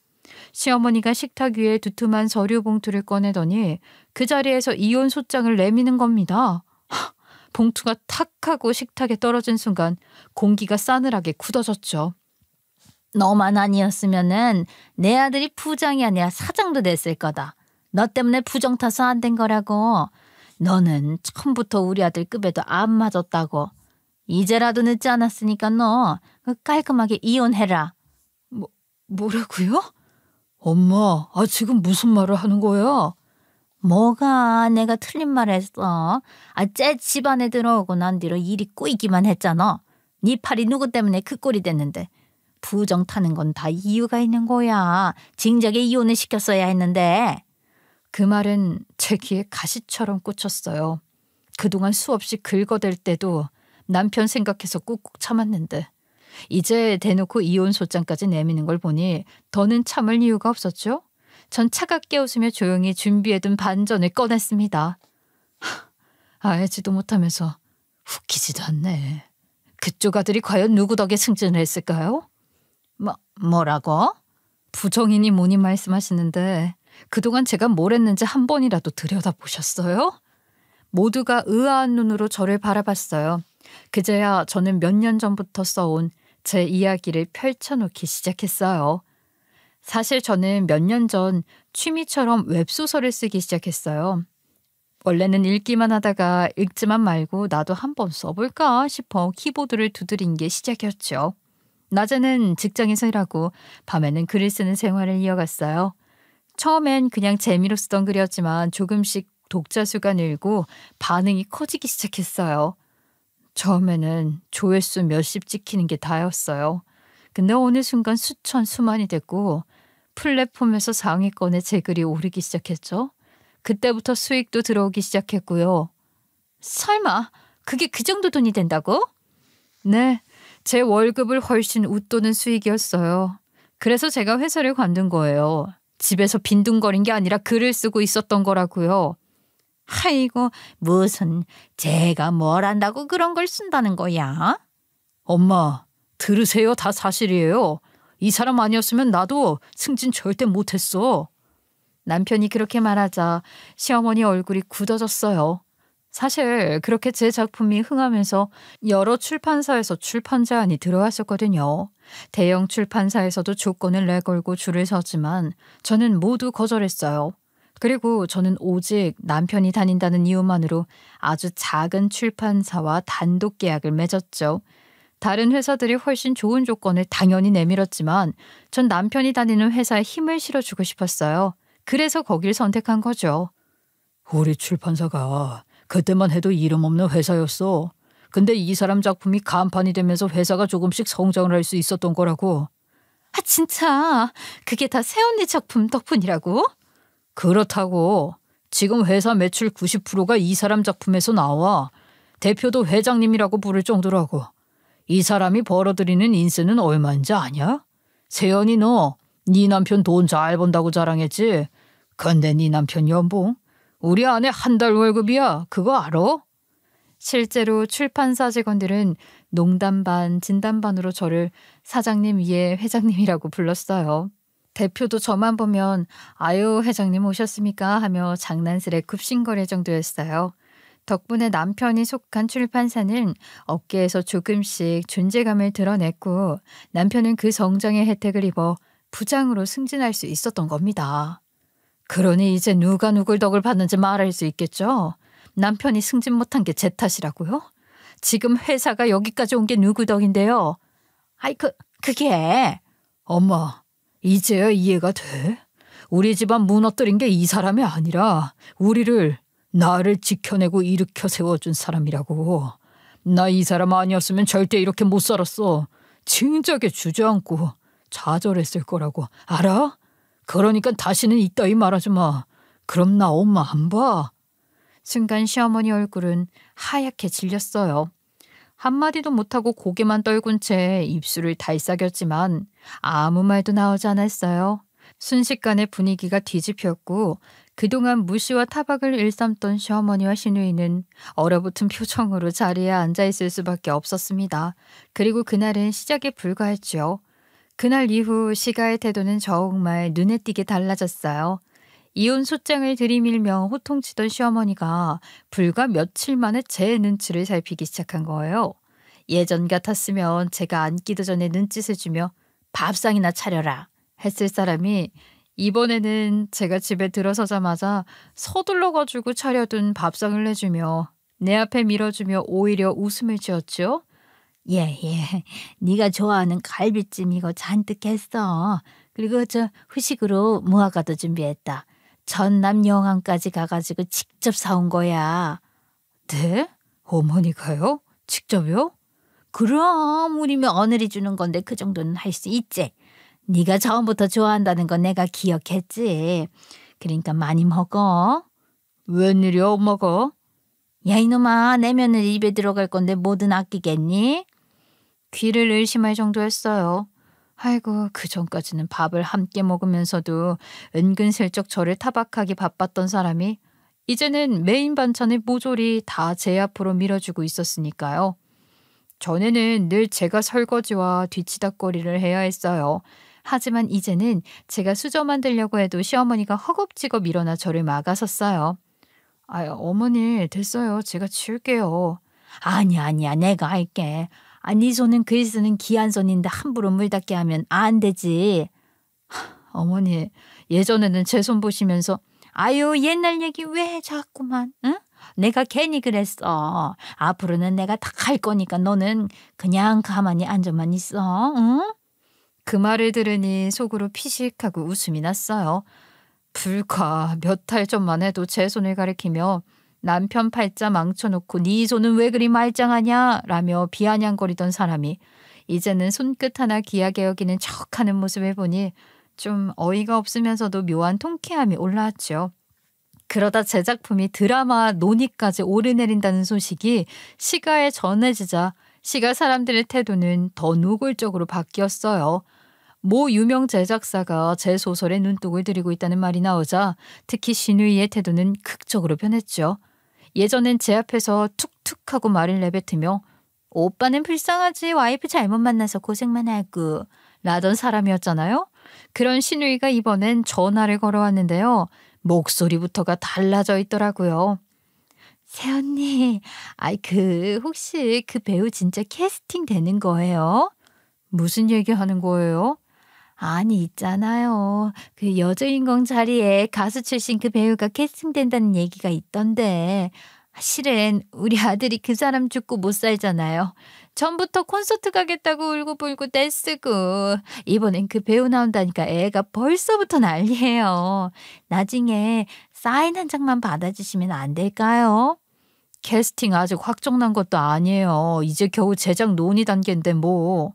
시어머니가 식탁 위에 두툼한 서류 봉투를 꺼내더니 그 자리에서 이혼 소장을 내미는 겁니다. 봉투가 탁 하고 식탁에 떨어진 순간 공기가 싸늘하게 굳어졌죠. 너만 아니었으면은 내 아들이 부장이 아니라 사장도 됐을 거다. 너 때문에 부정 타서 안 된 거라고. 너는 처음부터 우리 아들 급에도 안 맞았다고. 이제라도 늦지 않았으니까 너 깔끔하게 이혼해라. 뭐라고요? 엄마, 지금 무슨 말을 하는 거야? 뭐가 내가 틀린 말 했어. 쟤 집안에 들어오고 난 뒤로 일이 꼬이기만 했잖아. 네 팔이 누구 때문에 그 꼴이 됐는데. 부정 타는 건 다 이유가 있는 거야. 진작에 이혼을 시켰어야 했는데. 그 말은 제 귀에 가시처럼 꽂혔어요. 그동안 수없이 긁어댈 때도 남편 생각해서 꾹꾹 참았는데 이제 대놓고 이혼 소장까지 내미는 걸 보니 더는 참을 이유가 없었죠. 전 차갑게 웃으며 조용히 준비해둔 반전을 꺼냈습니다. 알지도 못하면서 웃기지도 않네. 그쪽 아들이 과연 누구 덕에 승진을 했을까요? 뭐라고? 부정이니 뭐니 말씀하시는데 그동안 제가 뭘 했는지 한 번이라도 들여다보셨어요? 모두가 의아한 눈으로 저를 바라봤어요. 그제야 저는 몇 년 전부터 써온 제 이야기를 펼쳐놓기 시작했어요. 사실 저는 몇 년 전 취미처럼 웹소설을 쓰기 시작했어요. 원래는 읽기만 하다가 읽지만 말고 나도 한번 써볼까 싶어 키보드를 두드린 게 시작이었죠. 낮에는 직장에서 일하고 밤에는 글을 쓰는 생활을 이어갔어요. 처음엔 그냥 재미로 쓰던 글이었지만 조금씩 독자 수가 늘고 반응이 커지기 시작했어요. 처음에는 조회수 몇십 찍히는 게 다였어요. 근데 어느 순간 수천 수만이 됐고 플랫폼에서 상위권에 제 글이 오르기 시작했죠. 그때부터 수익도 들어오기 시작했고요. 설마 그게 그 정도 돈이 된다고? 네, 제 월급을 훨씬 웃도는 수익이었어요. 그래서 제가 회사를 관둔 거예요. 집에서 빈둥거린 게 아니라 글을 쓰고 있었던 거라고요. 아이고 무슨 제가 뭘 안다고 그런 걸 쓴다는 거야? 엄마 들으세요. 다 사실이에요. 이 사람 아니었으면 나도 승진 절대 못했어. 남편이 그렇게 말하자 시어머니 얼굴이 굳어졌어요. 사실 그렇게 제 작품이 흥하면서 여러 출판사에서 출판 제안이 들어왔었거든요. 대형 출판사에서도 조건을 내걸고 줄을 섰지만 저는 모두 거절했어요. 그리고 저는 오직 남편이 다닌다는 이유만으로 아주 작은 출판사와 단독 계약을 맺었죠. 다른 회사들이 훨씬 좋은 조건을 당연히 내밀었지만 전 남편이 다니는 회사에 힘을 실어주고 싶었어요. 그래서 거길 선택한 거죠. 우리 출판사가 그때만 해도 이름 없는 회사였어. 근데 이 사람 작품이 간판이 되면서 회사가 조금씩 성장을 할 수 있었던 거라고. 진짜 그게 다 새언니 작품 덕분이라고? 그렇다고. 지금 회사 매출 90%가 이 사람 작품에서 나와. 대표도 회장님이라고 부를 정도라고. 이 사람이 벌어들이는 인세는 얼마인지 아냐? 세연이 너 네 남편 돈 잘 번다고 자랑했지? 근데 네 남편 연봉? 우리 아내 한 달 월급이야. 그거 알아? 실제로 출판사 직원들은 농담 반 진담 반으로 저를 사장님 위에 회장님이라고 불렀어요. 대표도 저만 보면 아유 회장님 오셨습니까 하며 장난스레 굽신거릴 정도였어요. 덕분에 남편이 속한 출판사는 업계에서 조금씩 존재감을 드러냈고 남편은 그 성장의 혜택을 입어 부장으로 승진할 수 있었던 겁니다. 그러니 이제 누가 누굴 덕을 받는지 말할 수 있겠죠? 남편이 승진 못한 게 제 탓이라고요? 지금 회사가 여기까지 온 게 누구 덕인데요? 그게 엄마, 이제야 이해가 돼? 우리 집안 무너뜨린 게 이 사람이 아니라 나를 지켜내고 일으켜 세워준 사람이라고. 나 이 사람 아니었으면 절대 이렇게 못 살았어. 진작에 주저앉고 좌절했을 거라고. 알아? 그러니까 다시는 이따위 말하지 마. 그럼 나 엄마 안 봐. 순간 시어머니 얼굴은 하얗게 질렸어요. 한마디도 못하고 고개만 떨군 채 입술을 달싹였지만 아무 말도 나오지 않았어요. 순식간에 분위기가 뒤집혔고 그동안 무시와 타박을 일삼던 시어머니와 시누이는 얼어붙은 표정으로 자리에 앉아있을 수밖에 없었습니다. 그리고 그날은 시작에 불과했죠. 그날 이후 시가의 태도는 정말 눈에 띄게 달라졌어요. 이혼 소장을 들이밀며 호통치던 시어머니가 불과 며칠 만에 제 눈치를 살피기 시작한 거예요. 예전 같았으면 제가 앉기도 전에 눈짓을 주며 밥상이나 차려라 했을 사람이 이번에는 제가 집에 들어서자마자 서둘러가지고 차려둔 밥상을 내주며 내 앞에 밀어주며 오히려 웃음을 지었죠. 예. 네가 좋아하는 갈비찜 이거 잔뜩 했어. 그리고 저 후식으로 무화과도 준비했다. 전남 영암까지 가가지고 직접 사온 거야. 네? 어머니가요? 직접요? 그럼 우리 며느리 주는 건데 그 정도는 할 수 있지. 네가 처음부터 좋아한다는 건 내가 기억했지. 그러니까 많이 먹어. 웬일이야 엄마가? 야 이놈아, 내 며느리 입에 들어갈 건데 뭐든 아끼겠니? 귀를 의심할 정도였어요. 아이고, 그 전까지는 밥을 함께 먹으면서도 은근슬쩍 저를 타박하기 바빴던 사람이 이제는 메인 반찬의 모조리 다 제 앞으로 밀어주고 있었으니까요. 전에는 늘 제가 설거지와 뒤치다꺼리를 해야 했어요. 하지만 이제는 제가 수저 만들려고 해도 시어머니가 허겁지겁 일어나 저를 막아섰어요. 어머니 됐어요. 제가 치울게요. 아니야 내가 할게. 네 손은 글 쓰는 귀한 손인데 함부로 물 닿게 하면 안 되지. 어머니 예전에는 제 손 보시면서 아유 옛날 얘기 왜 자꾸만 응? 내가 괜히 그랬어. 앞으로는 내가 다 할 거니까 너는 그냥 가만히 앉아만 있어. 응? 그 말을 들으니 속으로 피식하고 웃음이 났어요. 불과 몇 달 전만 해도 제 손을 가리키며 남편 팔자 망쳐놓고 네 손은 왜 그리 말짱하냐 라며 비아냥거리던 사람이 이제는 손끝 하나 귀하게 여기는 척하는 모습을 보니 좀 어이가 없으면서도 묘한 통쾌함이 올라왔죠. 그러다 제 작품이 드라마 논의까지 오르내린다는 소식이 시가에 전해지자 시가 사람들의 태도는 더 노골적으로 바뀌었어요. 모 유명 제작사가 제 소설에 눈독을 들이고 있다는 말이 나오자 특히 시누이의 태도는 극적으로 변했죠. 예전엔 제 앞에서 툭툭하고 말을 내뱉으며 오빠는 불쌍하지 와이프 잘못 만나서 고생만 하고 라던 사람이었잖아요. 그런 시누이가 이번엔 전화를 걸어왔는데요. 목소리부터가 달라져 있더라고요. 새언니, 혹시 그 배우 진짜 캐스팅 되는 거예요? 무슨 얘기하는 거예요? 아니 있잖아요. 그 여주인공 자리에 가수 출신 그 배우가 캐스팅된다는 얘기가 있던데 실은 우리 아들이 그 사람 죽고 못 살잖아요. 전부터 콘서트 가겠다고 울고불고 떼쓰고 이번엔 그 배우 나온다니까 애가 벌써부터 난리예요. 나중에 사인 한 장만 받아주시면 안 될까요? 캐스팅 아직 확정난 것도 아니에요. 이제 겨우 제작 논의 단계인데 뭐.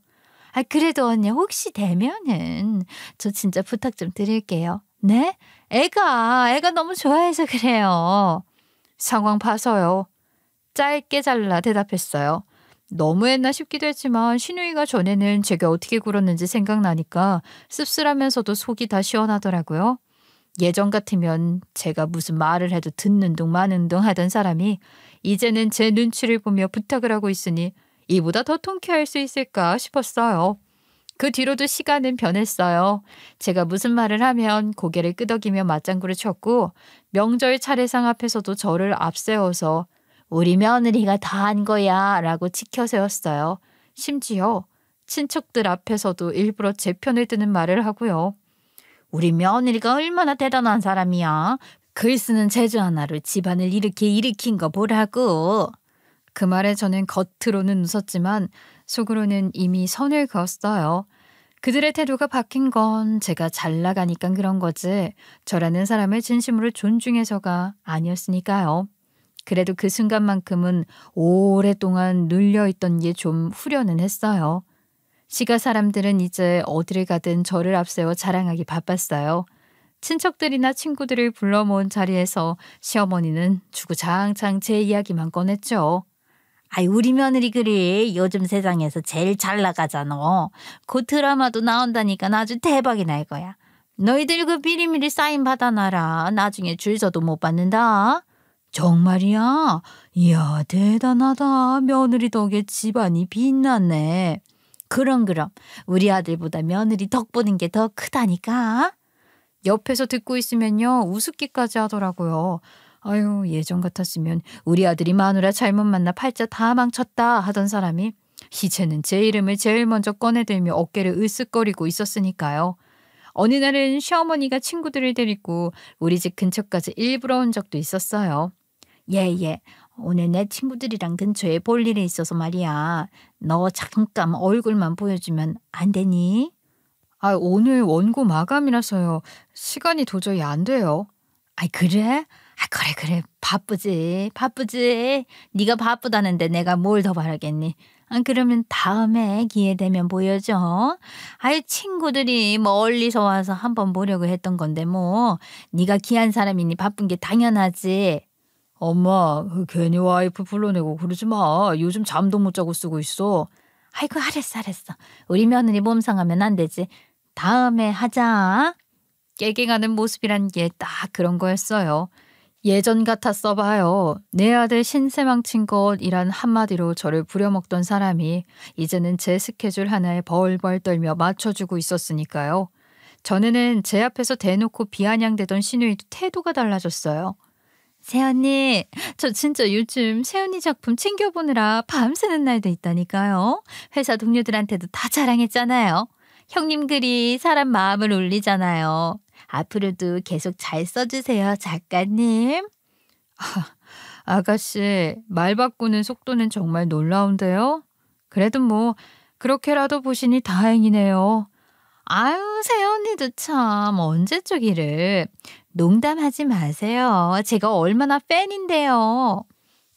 그래도 언니 혹시 되면은 저 진짜 부탁 좀 드릴게요. 네? 애가 너무 좋아해서 그래요. 상황 봐서요. 짧게 잘라 대답했어요. 너무했나 싶기도 했지만 시누이가 전에는 제가 어떻게 굴었는지 생각나니까 씁쓸하면서도 속이 다 시원하더라고요. 예전 같으면 제가 무슨 말을 해도 듣는 둥 마는 둥 하던 사람이 이제는 제 눈치를 보며 부탁을 하고 있으니 이보다 더 통쾌할 수 있을까 싶었어요. 그 뒤로도 시간은 변했어요. 제가 무슨 말을 하면 고개를 끄덕이며 맞장구를 쳤고 명절 차례상 앞에서도 저를 앞세워서 우리 며느리가 다 한 거야 라고 치켜세웠어요. 심지어 친척들 앞에서도 일부러 제 편을 드는 말을 하고요. 우리 며느리가 얼마나 대단한 사람이야. 글 쓰는 재주 하나로 집안을 이렇게 일으킨 거 보라고. 그 말에 저는 겉으로는 웃었지만 속으로는 이미 선을 그었어요. 그들의 태도가 바뀐 건 제가 잘 나가니까 그런 거지 저라는 사람을 진심으로 존중해서가 아니었으니까요. 그래도 그 순간만큼은 오랫동안 눌려있던 게 좀 후련은 했어요. 시가 사람들은 이제 어디를 가든 저를 앞세워 자랑하기 바빴어요. 친척들이나 친구들을 불러 모은 자리에서 시어머니는 주구장창 제 이야기만 꺼냈죠. 아이, 우리 며느리 그래. 요즘 세상에서 제일 잘 나가잖아. 그 드라마도 나온다니까 아주 대박이 날 거야. 너희들 그 미리미리 사인 받아놔라. 나중에 줄 서도 못 받는다. 정말이야? 이야, 대단하다. 며느리 덕에 집안이 빛났네. 그럼 우리 아들보다 며느리 덕 보는 게 더 크다니까. 옆에서 듣고 있으면요 우습기까지 하더라고요. 아유, 예전 같았으면 우리 아들이 마누라 잘못 만나 팔자 다 망쳤다 하던 사람이 이제는 제 이름을 제일 먼저 꺼내들며 어깨를 으쓱거리고 있었으니까요. 어느 날은 시어머니가 친구들을 데리고 우리 집 근처까지 일부러 온 적도 있었어요. 예. 오늘 내 친구들이랑 근처에 볼 일이 있어서 말이야. 너 잠깐 얼굴만 보여주면 안 되니? 아, 오늘 원고 마감이라서요. 시간이 도저히 안 돼요. 아이, 그래? 아, 그래. 바쁘지. 네가 바쁘다는데 내가 뭘 더 바라겠니? 아, 그러면 다음에 기회 되면 보여줘. 아이, 친구들이 멀리서 와서 한번 보려고 했던 건데 뭐. 네가 귀한 사람이니 바쁜 게 당연하지. 엄마, 괜히 와이프 불러내고 그러지 마. 요즘 잠도 못 자고 쓰고 있어. 아이고, 알았어. 우리 며느리 몸 상하면 안 되지. 다음에 하자. 깨갱하는 모습이란 게 딱 그런 거였어요. 예전 같았어 봐요. 내 아들 신세망친 것이란 한마디로 저를 부려먹던 사람이 이제는 제 스케줄 하나에 벌벌 떨며 맞춰주고 있었으니까요. 전에는 제 앞에서 대놓고 비아냥대던 시누이도 태도가 달라졌어요. 새언니, 저 진짜 요즘 새언니 작품 챙겨보느라 밤새는 날도 있다니까요. 회사 동료들한테도 다 자랑했잖아요. 형님 글이 사람 마음을 울리잖아요. 앞으로도 계속 잘 써주세요, 작가님. 아가씨, 말 바꾸는 속도는 정말 놀라운데요. 그래도 뭐 그렇게라도 보시니 다행이네요. 아유, 새언니도 참 언제적 이를. 농담하지 마세요. 제가 얼마나 팬인데요.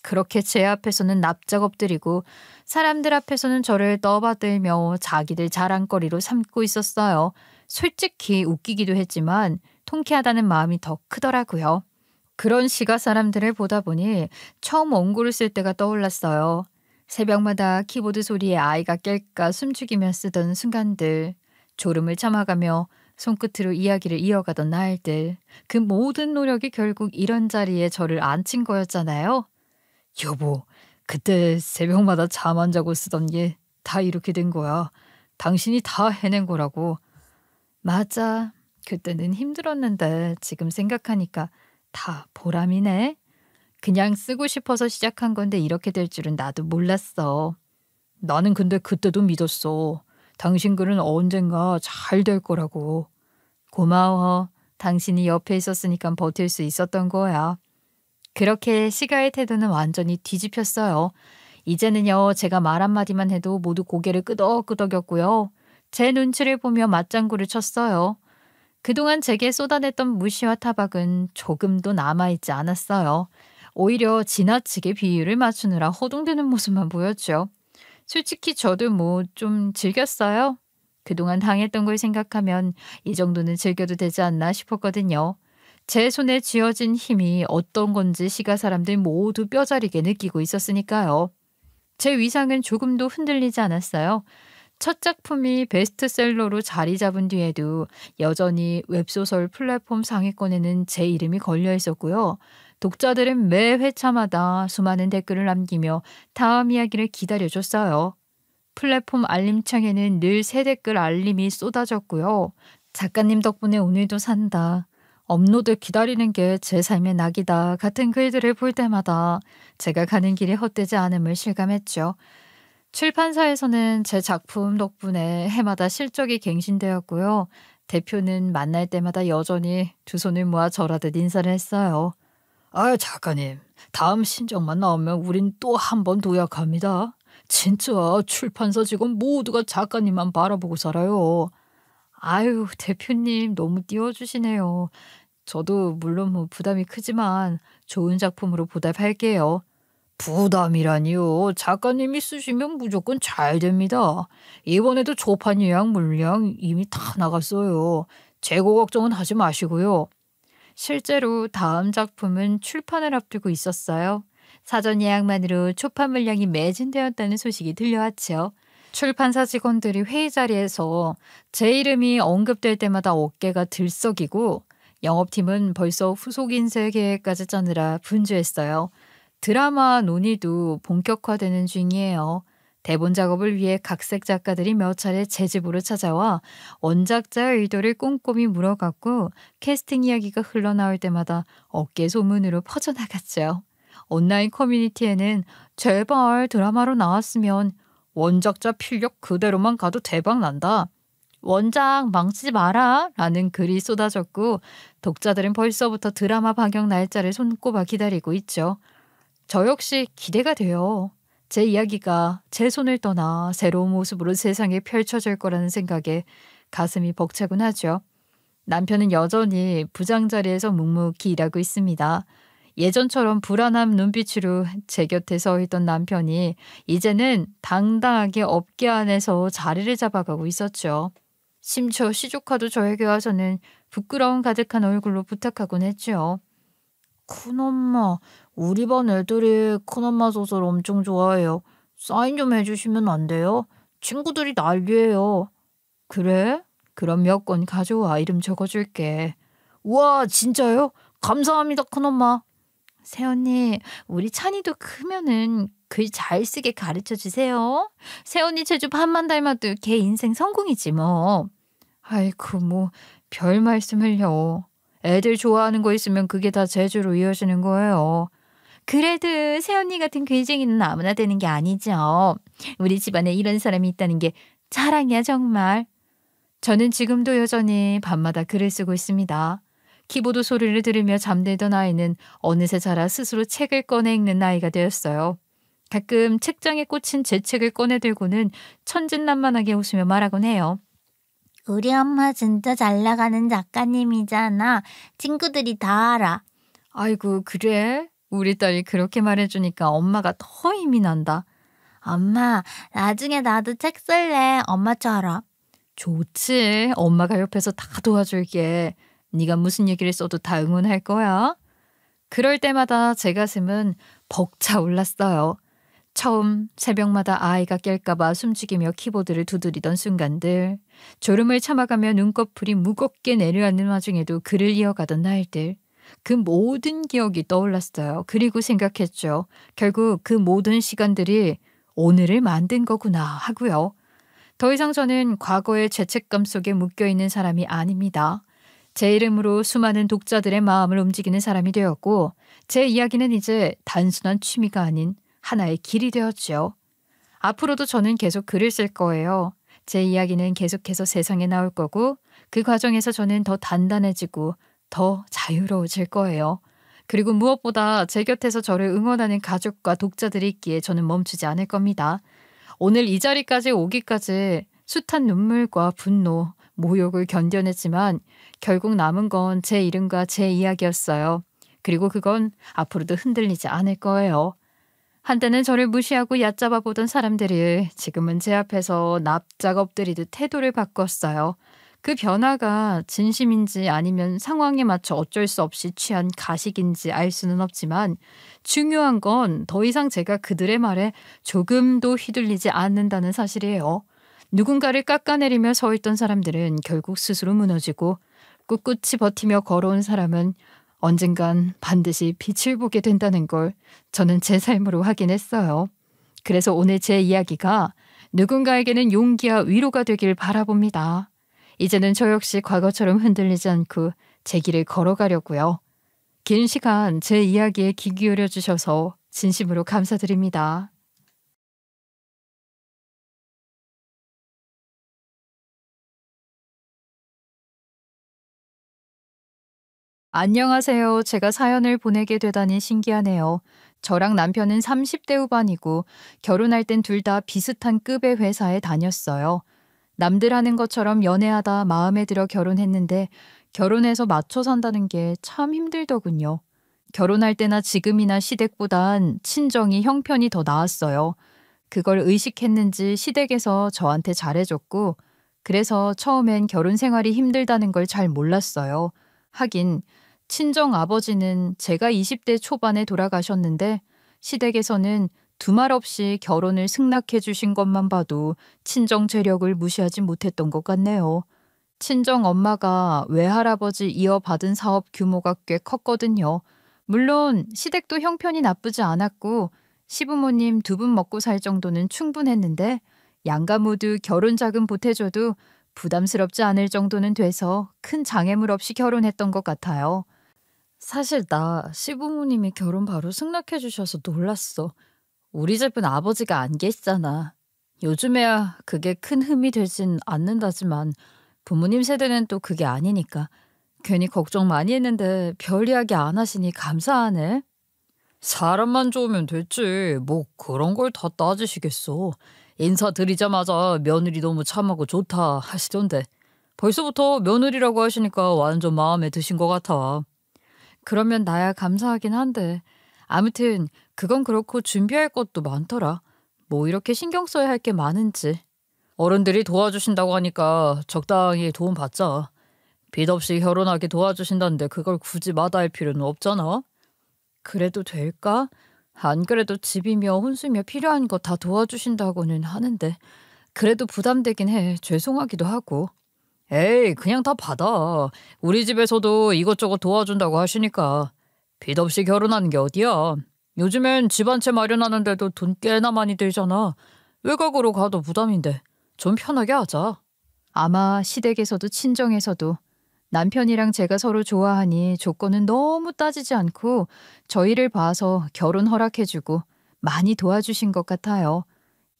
그렇게 제 앞에서는 납작 엎드리고 사람들 앞에서는 저를 떠받들며 자기들 자랑거리로 삼고 있었어요. 솔직히 웃기기도 했지만 통쾌하다는 마음이 더 크더라고요. 그런 시가 사람들을 보다 보니 처음 원고를 쓸 때가 떠올랐어요. 새벽마다 키보드 소리에 아이가 깰까 숨죽이며 쓰던 순간들, 졸음을 참아가며 손끝으로 이야기를 이어가던 날들, 그 모든 노력이 결국 이런 자리에 저를 앉힌 거였잖아요. 여보, 그때 새벽마다 잠 안 자고 쓰던 게 다 이렇게 된 거야. 당신이 다 해낸 거라고. 맞아. 그때는 힘들었는데 지금 생각하니까 다 보람이네. 그냥 쓰고 싶어서 시작한 건데 이렇게 될 줄은 나도 몰랐어. 나는 근데 그때도 믿었어. 당신 글은 언젠가 잘 될 거라고. 고마워. 당신이 옆에 있었으니까 버틸 수 있었던 거야. 그렇게 시가의 태도는 완전히 뒤집혔어요. 이제는요, 제가 말 한마디만 해도 모두 고개를 끄덕끄덕였고요. 제 눈치를 보며 맞장구를 쳤어요. 그동안 제게 쏟아냈던 무시와 타박은 조금도 남아있지 않았어요. 오히려 지나치게 비율을 맞추느라 허둥대는 모습만 보였죠. 솔직히 저도 뭐 좀 즐겼어요. 그동안 당했던 걸 생각하면 이 정도는 즐겨도 되지 않나 싶었거든요. 제 손에 쥐어진 힘이 어떤 건지 시가 사람들 모두 뼈저리게 느끼고 있었으니까요. 제 위상은 조금도 흔들리지 않았어요. 첫 작품이 베스트셀러로 자리 잡은 뒤에도 여전히 웹소설 플랫폼 상위권에는 제 이름이 걸려 있었고요. 독자들은 매 회차마다 수많은 댓글을 남기며 다음 이야기를 기다려줬어요. 플랫폼 알림창에는 늘 새 댓글 알림이 쏟아졌고요. 작가님 덕분에 오늘도 산다. 업로드 기다리는 게 제 삶의 낙이다 같은 글들을 볼 때마다 제가 가는 길이 헛되지 않음을 실감했죠. 출판사에서는 제 작품 덕분에 해마다 실적이 갱신되었고요. 대표는 만날 때마다 여전히 두 손을 모아 절하듯 인사를 했어요. 아, 작가님, 다음 신작만 나오면 우린 또 한 번 도약합니다. 진짜 출판사 직원 모두가 작가님만 바라보고 살아요. 아유, 대표님 너무 띄워주시네요. 저도 물론 뭐 부담이 크지만 좋은 작품으로 보답할게요. 부담이라니요. 작가님이 쓰시면 무조건 잘 됩니다. 이번에도 초판 예약 물량 이미 다 나갔어요. 재고 걱정은 하지 마시고요. 실제로 다음 작품은 출판을 앞두고 있었어요. 사전 예약만으로 초판 물량이 매진되었다는 소식이 들려왔죠. 출판사 직원들이 회의 자리에서 제 이름이 언급될 때마다 어깨가 들썩이고 영업팀은 벌써 후속 인쇄 계획까지 짜느라 분주했어요. 드라마 논의도 본격화되는 중이에요. 대본 작업을 위해 각색 작가들이 몇 차례 제 집으로 찾아와 원작자의 의도를 꼼꼼히 물어갔고 캐스팅 이야기가 흘러나올 때마다 어깨 소문으로 퍼져나갔죠. 온라인 커뮤니티에는 제발 드라마로 나왔으면 원작자 필력 그대로만 가도 대박 난다. 원작 망치지 마라 라는 글이 쏟아졌고 독자들은 벌써부터 드라마 방영 날짜를 손꼽아 기다리고 있죠. 저 역시 기대가 돼요. 제 이야기가 제 손을 떠나 새로운 모습으로 세상에 펼쳐질 거라는 생각에 가슴이 벅차곤 하죠. 남편은 여전히 부장 자리에서 묵묵히 일하고 있습니다. 예전처럼 불안한 눈빛으로 제 곁에 서 있던 남편이 이제는 당당하게 업계 안에서 자리를 잡아가고 있었죠. 심지어 시조카도 저에게 와서는 부끄러움 가득한 얼굴로 부탁하곤 했죠. 큰엄마, 우리 반 애들이 큰엄마 소설 엄청 좋아해요. 사인 좀 해주시면 안 돼요? 친구들이 난리예요. 그래? 그럼 몇 권 가져와. 이름 적어줄게. 우와, 진짜요? 감사합니다, 큰엄마. 새언니, 우리 찬이도 크면은 글 잘 쓰게 가르쳐 주세요. 새언니 제주 반만 닮아도 걔 인생 성공이지 뭐. 아이고, 뭐 별 말씀을요. 애들 좋아하는 거 있으면 그게 다 재주로 이어지는 거예요. 그래도 새언니 같은 글쟁이는 아무나 되는 게 아니죠. 우리 집안에 이런 사람이 있다는 게 자랑이야 정말. 저는 지금도 여전히 밤마다 글을 쓰고 있습니다. 키보드 소리를 들으며 잠들던 아이는 어느새 자라 스스로 책을 꺼내 읽는 나이가 되었어요. 가끔 책장에 꽂힌 제 책을 꺼내 들고는 천진난만하게 웃으며 말하곤 해요. 우리 엄마 진짜 잘 나가는 작가님이잖아. 친구들이 다 알아. 아이고, 그래? 우리 딸이 그렇게 말해주니까 엄마가 더 힘이 난다. 엄마, 나중에 나도 책 쓸래. 엄마처럼. 좋지. 엄마가 옆에서 다 도와줄게. 네가 무슨 얘기를 써도 다 응원할 거야. 그럴 때마다 제 가슴은 벅차올랐어요. 처음 새벽마다 아이가 깰까봐 숨죽이며 키보드를 두드리던 순간들, 졸음을 참아가며 눈꺼풀이 무겁게 내려앉는 와중에도 글을 이어가던 날들, 그 모든 기억이 떠올랐어요. 그리고 생각했죠. 결국 그 모든 시간들이 오늘을 만든 거구나 하고요. 더 이상 저는 과거의 죄책감 속에 묶여있는 사람이 아닙니다. 제 이름으로 수많은 독자들의 마음을 움직이는 사람이 되었고 제 이야기는 이제 단순한 취미가 아닌 하나의 길이 되었죠. 앞으로도 저는 계속 글을 쓸 거예요. 제 이야기는 계속해서 세상에 나올 거고 그 과정에서 저는 더 단단해지고 더 자유로워질 거예요. 그리고 무엇보다 제 곁에서 저를 응원하는 가족과 독자들이 있기에 저는 멈추지 않을 겁니다. 오늘 이 자리까지 오기까지 숱한 눈물과 분노, 모욕을 견뎌냈지만 결국 남은 건 제 이름과 제 이야기였어요. 그리고 그건 앞으로도 흔들리지 않을 거예요. 한때는 저를 무시하고 얕잡아 보던 사람들이 지금은 제 앞에서 납작 엎드리듯 태도를 바꿨어요. 그 변화가 진심인지 아니면 상황에 맞춰 어쩔 수 없이 취한 가식인지 알 수는 없지만 중요한 건 더 이상 제가 그들의 말에 조금도 휘둘리지 않는다는 사실이에요. 누군가를 깎아내리며 서 있던 사람들은 결국 스스로 무너지고 꿋꿋이 버티며 걸어온 사람은 언젠간 반드시 빛을 보게 된다는 걸 저는 제 삶으로 확인했어요. 그래서 오늘 제 이야기가 누군가에게는 용기와 위로가 되길 바라봅니다. 이제는 저 역시 과거처럼 흔들리지 않고 제 길을 걸어가려고요. 긴 시간 제 이야기에 귀 기울여 주셔서 진심으로 감사드립니다. 안녕하세요. 제가 사연을 보내게 되다니 신기하네요. 저랑 남편은 30대 후반이고 결혼할 땐 둘 다 비슷한 급의 회사에 다녔어요. 남들 하는 것처럼 연애하다 마음에 들어 결혼했는데 결혼해서 맞춰 산다는 게 참 힘들더군요. 결혼할 때나 지금이나 시댁보단 친정이 형편이 더 나았어요. 그걸 의식했는지 시댁에서 저한테 잘해줬고 그래서 처음엔 결혼 생활이 힘들다는 걸 잘 몰랐어요. 하긴 친정 아버지는 제가 20대 초반에 돌아가셨는데 시댁에서는 두말 없이 결혼을 승낙해 주신 것만 봐도 친정 재력을 무시하지 못했던 것 같네요. 친정 엄마가 외할아버지 이어받은 사업 규모가 꽤 컸거든요. 물론 시댁도 형편이 나쁘지 않았고 시부모님 두 분 먹고 살 정도는 충분했는데 양가 모두 결혼 자금 보태줘도 부담스럽지 않을 정도는 돼서 큰 장애물 없이 결혼했던 것 같아요. 사실 나 시부모님이 결혼 바로 승낙해 주셔서 놀랐어. 우리 집은 아버지가 안 계시잖아. 요즘에야 그게 큰 흠이 되진 않는다지만 부모님 세대는 또 그게 아니니까 괜히 걱정 많이 했는데 별 이야기 안 하시니 감사하네. 사람만 좋으면 됐지. 뭐 그런 걸 다 따지시겠어. 인사드리자마자 며느리 너무 참하고 좋다 하시던데 벌써부터 며느리라고 하시니까 완전 마음에 드신 것 같아. 그러면 나야 감사하긴 한데 아무튼 그건 그렇고 준비할 것도 많더라. 뭐 이렇게 신경 써야 할 게 많은지. 어른들이 도와주신다고 하니까 적당히 도움 받자. 빚 없이 결혼하게 도와주신다는데 그걸 굳이 마다할 필요는 없잖아. 그래도 될까? 안 그래도 집이며 혼수며 필요한 거 다 도와주신다고는 하는데 그래도 부담되긴 해. 죄송하기도 하고. 에이, 그냥 다 받아. 우리 집에서도 이것저것 도와준다고 하시니까. 빚 없이 결혼하는 게 어디야. 요즘엔 집 한 채 마련하는데도 돈 꽤나 많이 들잖아. 외곽으로 가도 부담인데 좀 편하게 하자. 아마 시댁에서도 친정에서도 남편이랑 제가 서로 좋아하니 조건은 너무 따지지 않고 저희를 봐서 결혼 허락해주고 많이 도와주신 것 같아요.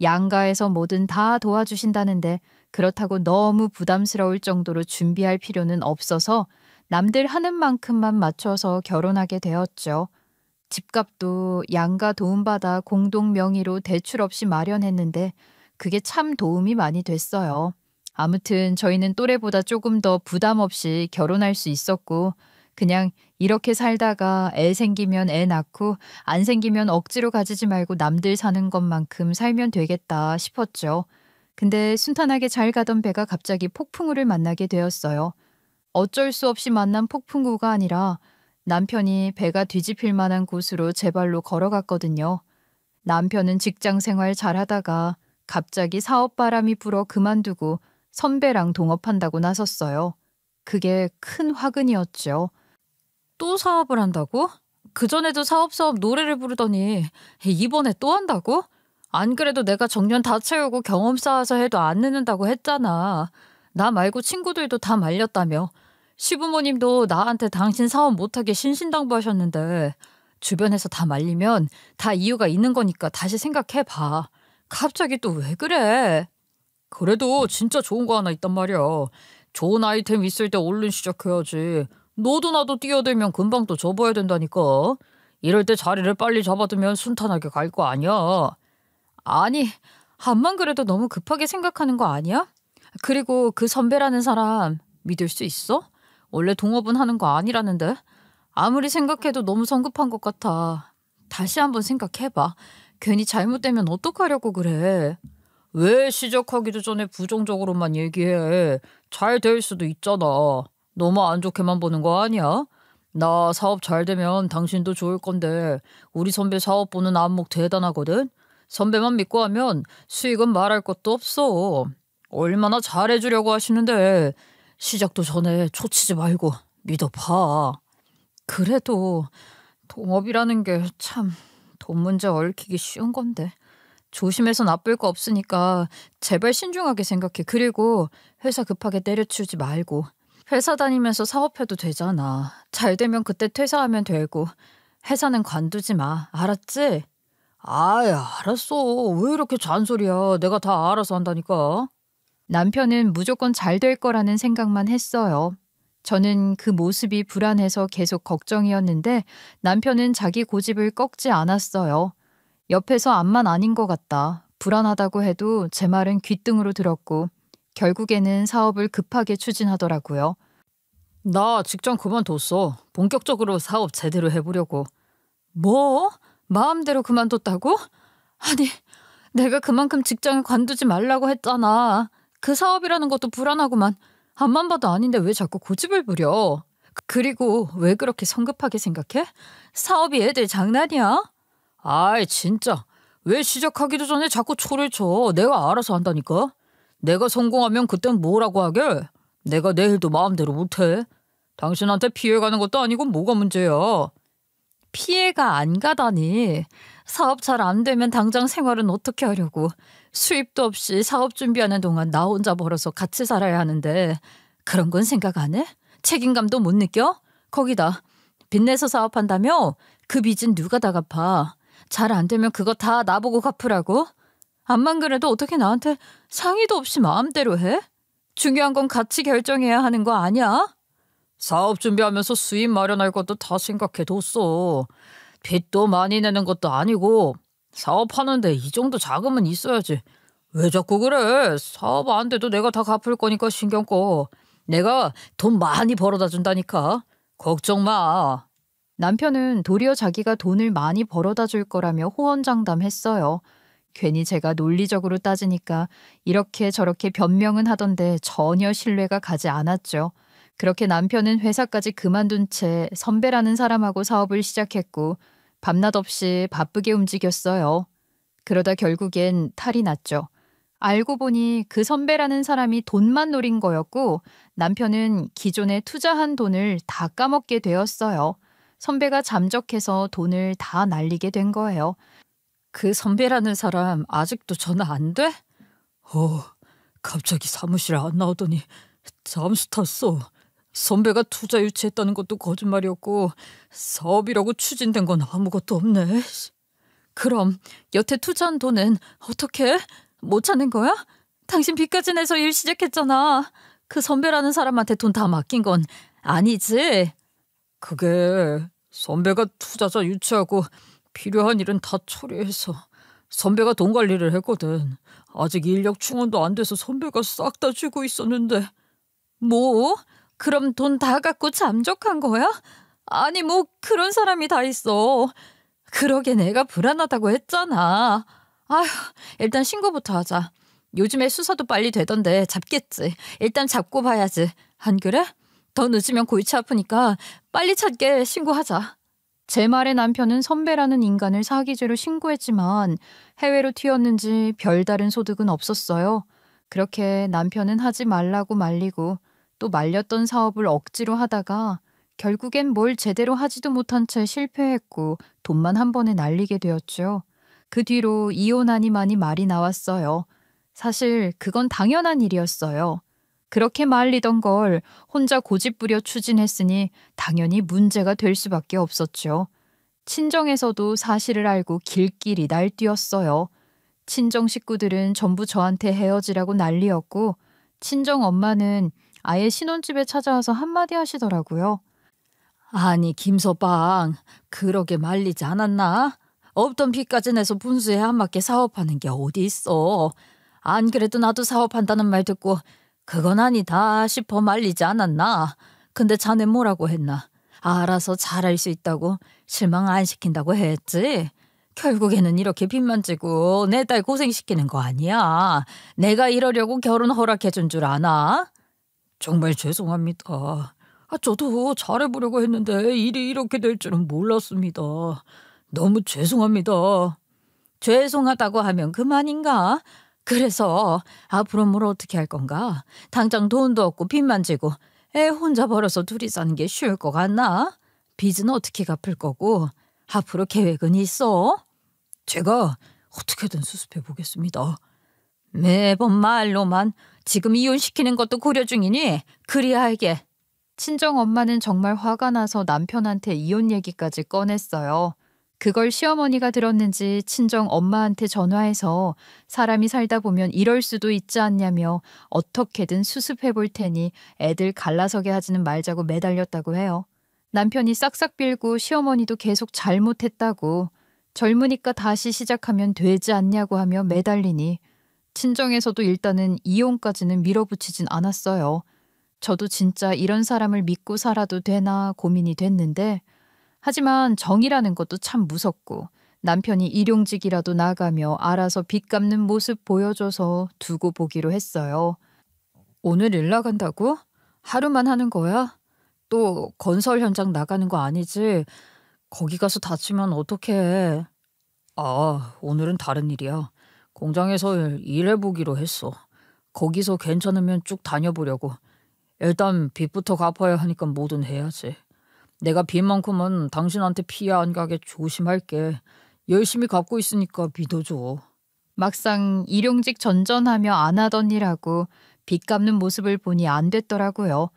양가에서 뭐든 다 도와주신다는데 그렇다고 너무 부담스러울 정도로 준비할 필요는 없어서 남들 하는 만큼만 맞춰서 결혼하게 되었죠. 집값도 양가 도움받아 공동 명의로 대출 없이 마련했는데 그게 참 도움이 많이 됐어요. 아무튼 저희는 또래보다 조금 더 부담 없이 결혼할 수 있었고 그냥 이렇게 살다가 애 생기면 애 낳고 안 생기면 억지로 가지지 말고 남들 사는 것만큼 살면 되겠다 싶었죠. 근데 순탄하게 잘 가던 배가 갑자기 폭풍우를 만나게 되었어요. 어쩔 수 없이 만난 폭풍우가 아니라 남편이 배가 뒤집힐 만한 곳으로 제 발로 걸어갔거든요. 남편은 직장 생활 잘하다가 갑자기 사업 바람이 불어 그만두고 선배랑 동업한다고 나섰어요. 그게 큰 화근이었죠. 또 사업을 한다고? 그전에도 사업 노래를 부르더니 이번에 또 한다고? 안 그래도 내가 정년 다 채우고 경험 쌓아서 해도 안 늦는다고 했잖아. 나 말고 친구들도 다 말렸다며. 시부모님도 나한테 당신 사업 못하게 신신당부하셨는데 주변에서 다 말리면 다 이유가 있는 거니까 다시 생각해봐. 갑자기 또 왜 그래? 그래도 진짜 좋은 거 하나 있단 말이야. 좋은 아이템 있을 때 얼른 시작해야지. 너도 나도 뛰어들면 금방 또 접어야 된다니까. 이럴 때 자리를 빨리 잡아두면 순탄하게 갈 거 아니야. 아니, 암만 그래도 너무 급하게 생각하는 거 아니야? 그리고 그 선배라는 사람 믿을 수 있어? 원래 동업은 하는 거 아니라는데. 아무리 생각해도 너무 성급한 것 같아. 다시 한번 생각해봐. 괜히 잘못되면 어떡하려고 그래. 왜 시작하기도 전에 부정적으로만 얘기해. 잘 될 수도 있잖아. 너무 안 좋게만 보는 거 아니야? 나 사업 잘 되면 당신도 좋을 건데 우리 선배 사업 보는 안목 대단하거든. 선배만 믿고 하면 수익은 말할 것도 없어. 얼마나 잘해주려고 하시는데 시작도 전에 초치지 말고 믿어봐. 그래도 동업이라는 게 참 돈 문제 얽히기 쉬운 건데. 조심해서 나쁠 거 없으니까 제발 신중하게 생각해. 그리고 회사 급하게 때려치우지 말고. 회사 다니면서 사업해도 되잖아. 잘 되면 그때 퇴사하면 되고. 회사는 관두지 마. 알았지? 아야, 알았어. 왜 이렇게 잔소리야. 내가 다 알아서 한다니까. 남편은 무조건 잘 될 거라는 생각만 했어요. 저는 그 모습이 불안해서 계속 걱정이었는데 남편은 자기 고집을 꺾지 않았어요. 옆에서 암만 아닌 것 같다. 불안하다고 해도 제 말은 귓등으로 들었고 결국에는 사업을 급하게 추진하더라고요. 나 직장 그만뒀어. 본격적으로 사업 제대로 해보려고. 뭐? 마음대로 그만뒀다고? 아니, 내가 그만큼 직장을 관두지 말라고 했잖아. 그 사업이라는 것도 불안하구만. 앞만 봐도 아닌데 왜 자꾸 고집을 부려? 그리고 왜 그렇게 성급하게 생각해? 사업이 애들 장난이야? 아이 진짜 왜 시작하기도 전에 자꾸 초를 쳐. 내가 알아서 한다니까. 내가 성공하면 그땐 뭐라고 하게? 내가 내일도 마음대로 못해. 당신한테 피해가는 것도 아니고 뭐가 문제야. 피해가 안 가다니. 사업 잘 안 되면 당장 생활은 어떻게 하려고. 수입도 없이 사업 준비하는 동안 나 혼자 벌어서 같이 살아야 하는데 그런 건 생각 안 해? 책임감도 못 느껴? 거기다 빚내서 사업한다며? 그 빚은 누가 다 갚아? 잘 안 되면 그거 다 나보고 갚으라고? 암만 그래도 어떻게 나한테 상의도 없이 마음대로 해? 중요한 건 같이 결정해야 하는 거 아니야? 사업 준비하면서 수입 마련할 것도 다 생각해뒀어. 빚도 많이 내는 것도 아니고 사업하는데 이 정도 자금은 있어야지. 왜 자꾸 그래? 사업 안 돼도 내가 다 갚을 거니까 신경 꺼. 내가 돈 많이 벌어다 준다니까. 걱정 마. 남편은 도리어 자기가 돈을 많이 벌어다 줄 거라며 호언장담했어요. 괜히 제가 논리적으로 따지니까 이렇게 저렇게 변명은 하던데 전혀 신뢰가 가지 않았죠. 그렇게 남편은 회사까지 그만둔 채 선배라는 사람하고 사업을 시작했고 밤낮 없이 바쁘게 움직였어요. 그러다 결국엔 탈이 났죠. 알고 보니 그 선배라는 사람이 돈만 노린 거였고 남편은 기존에 투자한 돈을 다 까먹게 되었어요. 선배가 잠적해서 돈을 다 날리게 된 거예요. 그 선배라는 사람 아직도 전화 안 돼? 갑자기 사무실에 안 나오더니 잠수 탔어. 선배가 투자 유치했다는 것도 거짓말이었고 사업이라고 추진된 건 아무것도 없네. 그럼 여태 투자한 돈은 어떻게? 못 찾는 거야? 당신 빚까지 내서 일 시작했잖아. 그 선배라는 사람한테 돈 다 맡긴 건 아니지? 그게 선배가 투자자 유치하고 필요한 일은 다 처리해서 선배가 돈 관리를 했거든. 아직 인력 충원도 안 돼서 선배가 싹 다 쥐고 있었는데. 뭐? 그럼 돈 다 갖고 잠적한 거야? 아니 뭐 그런 사람이 다 있어. 그러게 내가 불안하다고 했잖아. 아휴, 일단 신고부터 하자. 요즘에 수사도 빨리 되던데 잡겠지. 일단 잡고 봐야지. 안 그래? 더 늦으면 골치 아프니까 빨리 찾게 신고하자. 제 말에 남편은 선배라는 인간을 사기죄로 신고했지만 해외로 튀었는지 별다른 소득은 없었어요. 그렇게 남편은 하지 말라고 말리고 또 말렸던 사업을 억지로 하다가 결국엔 뭘 제대로 하지도 못한 채 실패했고 돈만 한 번에 날리게 되었죠. 그 뒤로 이혼하니마니 말이 나왔어요. 사실 그건 당연한 일이었어요. 그렇게 말리던 걸 혼자 고집부려 추진했으니 당연히 문제가 될 수밖에 없었죠. 친정에서도 사실을 알고 길길이 날뛰었어요. 친정 식구들은 전부 저한테 헤어지라고 난리였고 친정 엄마는 아예 신혼집에 찾아와서 한마디 하시더라고요. 아니 김서방 그러게 말리지 않았나? 없던 빚까지 내서 분수에 안 맞게 사업하는 게 어디 있어. 안 그래도 나도 사업한다는 말 듣고 그건 아니다 싶어 말리지 않았나? 근데 자네 뭐라고 했나? 알아서 잘할 수 있다고 실망 안 시킨다고 했지? 결국에는 이렇게 빚만 지고 내 딸 고생시키는 거 아니야. 내가 이러려고 결혼 허락해준 줄 아나? 정말 죄송합니다. 저도 잘해보려고 했는데 일이 이렇게 될 줄은 몰랐습니다. 너무 죄송합니다. 죄송하다고 하면 그만인가? 그래서 앞으로 뭘 어떻게 할 건가? 당장 돈도 없고 빚만 지고 애 혼자 벌어서 둘이 사는 게 쉬울 것 같나? 빚은 어떻게 갚을 거고 앞으로 계획은 있어? 제가 어떻게든 수습해 보겠습니다. 매번 말로만 지금 이혼시키는 것도 고려 중이니 그리야 알게. 친정 엄마는 정말 화가 나서 남편한테 이혼 얘기까지 꺼냈어요. 그걸 시어머니가 들었는지 친정 엄마한테 전화해서 사람이 살다 보면 이럴 수도 있지 않냐며 어떻게든 수습해 볼 테니 애들 갈라서게 하지는 말자고 매달렸다고 해요. 남편이 싹싹 빌고 시어머니도 계속 잘못했다고 젊으니까 다시 시작하면 되지 않냐고 하며 매달리니 친정에서도 일단은 이혼까지는 밀어붙이진 않았어요. 저도 진짜 이런 사람을 믿고 살아도 되나 고민이 됐는데, 하지만 정이라는 것도 참 무섭고 남편이 일용직이라도 나가며 알아서 빚 갚는 모습 보여줘서 두고 보기로 했어요. 오늘 일 나간다고? 하루만 하는 거야? 또 건설 현장 나가는 거 아니지? 거기 가서 다치면 어떡해. 아, 오늘은 다른 일이야. 공장에서 일해보기로 했어. 거기서 괜찮으면 쭉 다녀보려고. 일단 빚부터 갚아야 하니까 뭐든 해야지. 내가 빚만큼은 당신한테 피해 안 가게 조심할게. 열심히 갚고 있으니까 믿어줘. 막상 일용직 전전하며 안 하던 일하고 빚 갚는 모습을 보니 안 됐더라고요.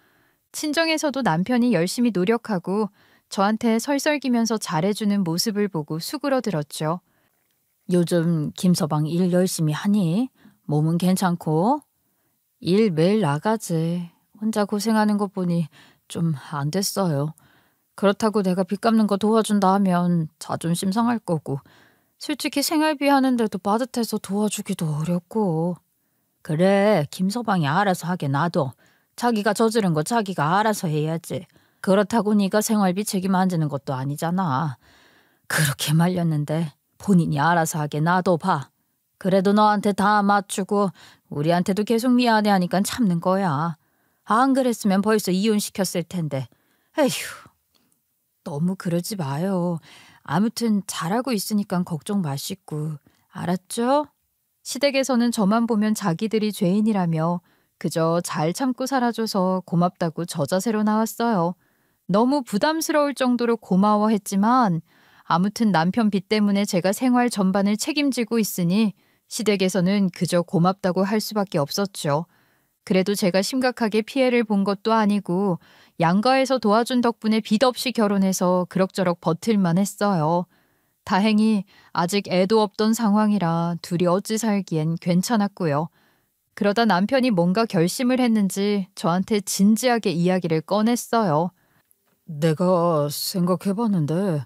친정에서도 남편이 열심히 노력하고 저한테 설설기면서 잘해주는 모습을 보고 수그러들었죠. 요즘 김서방 일 열심히 하니? 몸은 괜찮고? 일 매일 나가지. 혼자 고생하는 거 보니 좀 안 됐어요. 그렇다고 내가 빚 갚는 거 도와준다 하면 자존심 상할 거고, 솔직히 생활비 하는데도 빠듯해서 도와주기도 어렵고. 그래, 김서방이 알아서 하게 놔둬. 자기가 저지른 거 자기가 알아서 해야지. 그렇다고 네가 생활비 책임 안 지는 것도 아니잖아. 그렇게 말렸는데 본인이 알아서 하게 놔둬봐. 그래도 너한테 다 맞추고 우리한테도 계속 미안해 하니까 참는 거야. 안 그랬으면 벌써 이혼시켰을 텐데. 에휴, 너무 그러지 마요. 아무튼 잘하고 있으니까 걱정 마시고. 알았죠? 시댁에서는 저만 보면 자기들이 죄인이라며 그저 잘 참고 살아줘서 고맙다고 저자세로 나왔어요. 너무 부담스러울 정도로 고마워했지만 아무튼 남편 빚 때문에 제가 생활 전반을 책임지고 있으니 시댁에서는 그저 고맙다고 할 수밖에 없었죠. 그래도 제가 심각하게 피해를 본 것도 아니고 양가에서 도와준 덕분에 빚 없이 결혼해서 그럭저럭 버틸만 했어요. 다행히 아직 애도 없던 상황이라 둘이 어찌 살기엔 괜찮았고요. 그러다 남편이 뭔가 결심을 했는지 저한테 진지하게 이야기를 꺼냈어요. 내가 생각해봤는데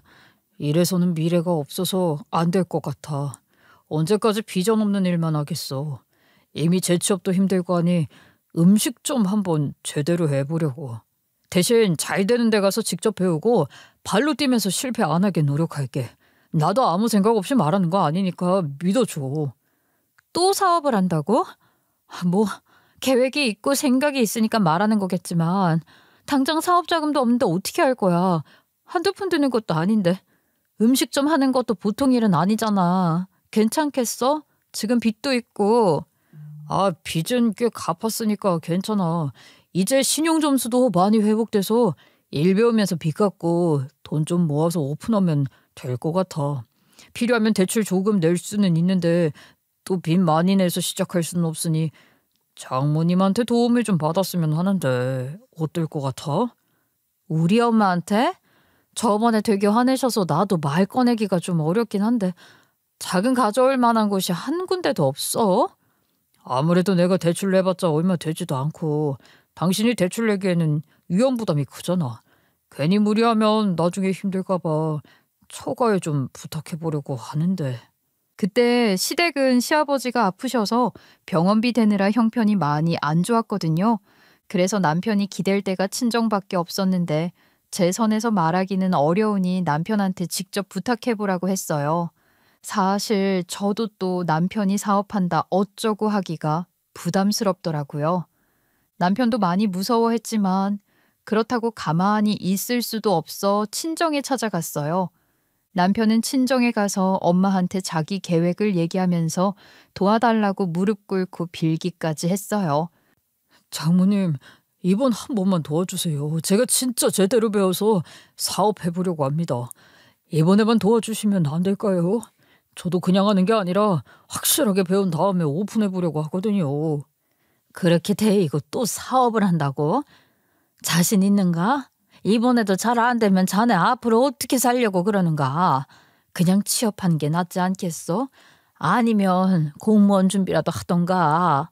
이래서는 미래가 없어서 안 될 것 같아. 언제까지 비전 없는 일만 하겠어. 이미 재취업도 힘들고 하니 음식 좀 한번 제대로 해보려고. 대신 잘 되는 데 가서 직접 배우고 발로 뛰면서 실패 안 하게 노력할게. 나도 아무 생각 없이 말하는 거 아니니까 믿어줘. 또 사업을 한다고? 뭐 계획이 있고 생각이 있으니까 말하는 거겠지만 당장 사업 자금도 없는데 어떻게 할 거야. 한두 푼 드는 것도 아닌데. 음식점 하는 것도 보통 일은 아니잖아. 괜찮겠어? 지금 빚도 있고. 아, 빚은 꽤 갚았으니까 괜찮아. 이제 신용 점수도 많이 회복돼서 일 배우면서 빚 갚고 돈 좀 모아서 오픈하면 될 것 같아. 필요하면 대출 조금 낼 수는 있는데 또 빚 많이 내서 시작할 수는 없으니 장모님한테 도움을 좀 받았으면 하는데 어떨 것 같아? 우리 엄마한테? 저번에 되게 화내셔서 나도 말 꺼내기가 좀 어렵긴 한데 자금 가져올 만한 곳이 한 군데도 없어? 아무래도 내가 대출 내봤자 얼마 되지도 않고 당신이 대출 내기에는 위험 부담이 크잖아. 괜히 무리하면 나중에 힘들까 봐 처가에 좀 부탁해보려고 하는데. 그때 시댁은 시아버지가 아프셔서 병원비 대느라 형편이 많이 안 좋았거든요. 그래서 남편이 기댈 데가 친정밖에 없었는데 제 선에서 말하기는 어려우니 남편한테 직접 부탁해보라고 했어요. 사실 저도 또 남편이 사업한다 어쩌고 하기가 부담스럽더라고요. 남편도 많이 무서워했지만 그렇다고 가만히 있을 수도 없어 친정에 찾아갔어요. 남편은 친정에 가서 엄마한테 자기 계획을 얘기하면서 도와달라고 무릎 꿇고 빌기까지 했어요. 장모님, 이번 한 번만 도와주세요. 제가 진짜 제대로 배워서 사업해보려고 합니다. 이번에만 도와주시면 안 될까요? 저도 그냥 하는 게 아니라 확실하게 배운 다음에 오픈해보려고 하거든요. 그렇게 데이고 또 사업을 한다고? 자신 있는가? 이번에도 잘 안 되면 자네 앞으로 어떻게 살려고 그러는가? 그냥 취업한 게 낫지 않겠어? 아니면 공무원 준비라도 하던가.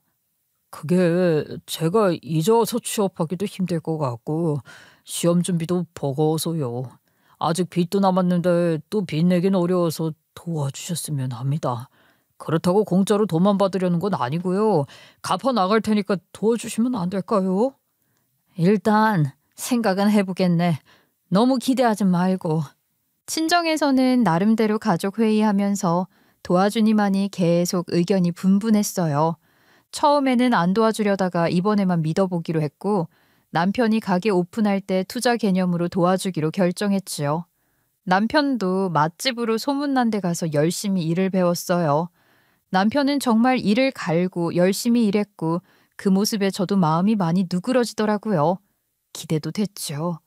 그게 제가 이제 와서 취업하기도 힘들 것 같고 시험 준비도 버거워서요. 아직 빚도 남았는데 또 빚 내긴 어려워서 도와주셨으면 합니다. 그렇다고 공짜로 돈만 받으려는 건 아니고요. 갚아 나갈 테니까 도와주시면 안 될까요? 일단 생각은 해보겠네. 너무 기대하지 말고. 친정에서는 나름대로 가족 회의하면서 도와주니만이 계속 의견이 분분했어요. 처음에는 안 도와주려다가 이번에만 믿어보기로 했고 남편이 가게 오픈할 때 투자 개념으로 도와주기로 결정했지요. 남편도 맛집으로 소문난 데 가서 열심히 일을 배웠어요. 남편은 정말 일을 갈고 열심히 일했고 그 모습에 저도 마음이 많이 누그러지더라고요. 기대도 됐죠.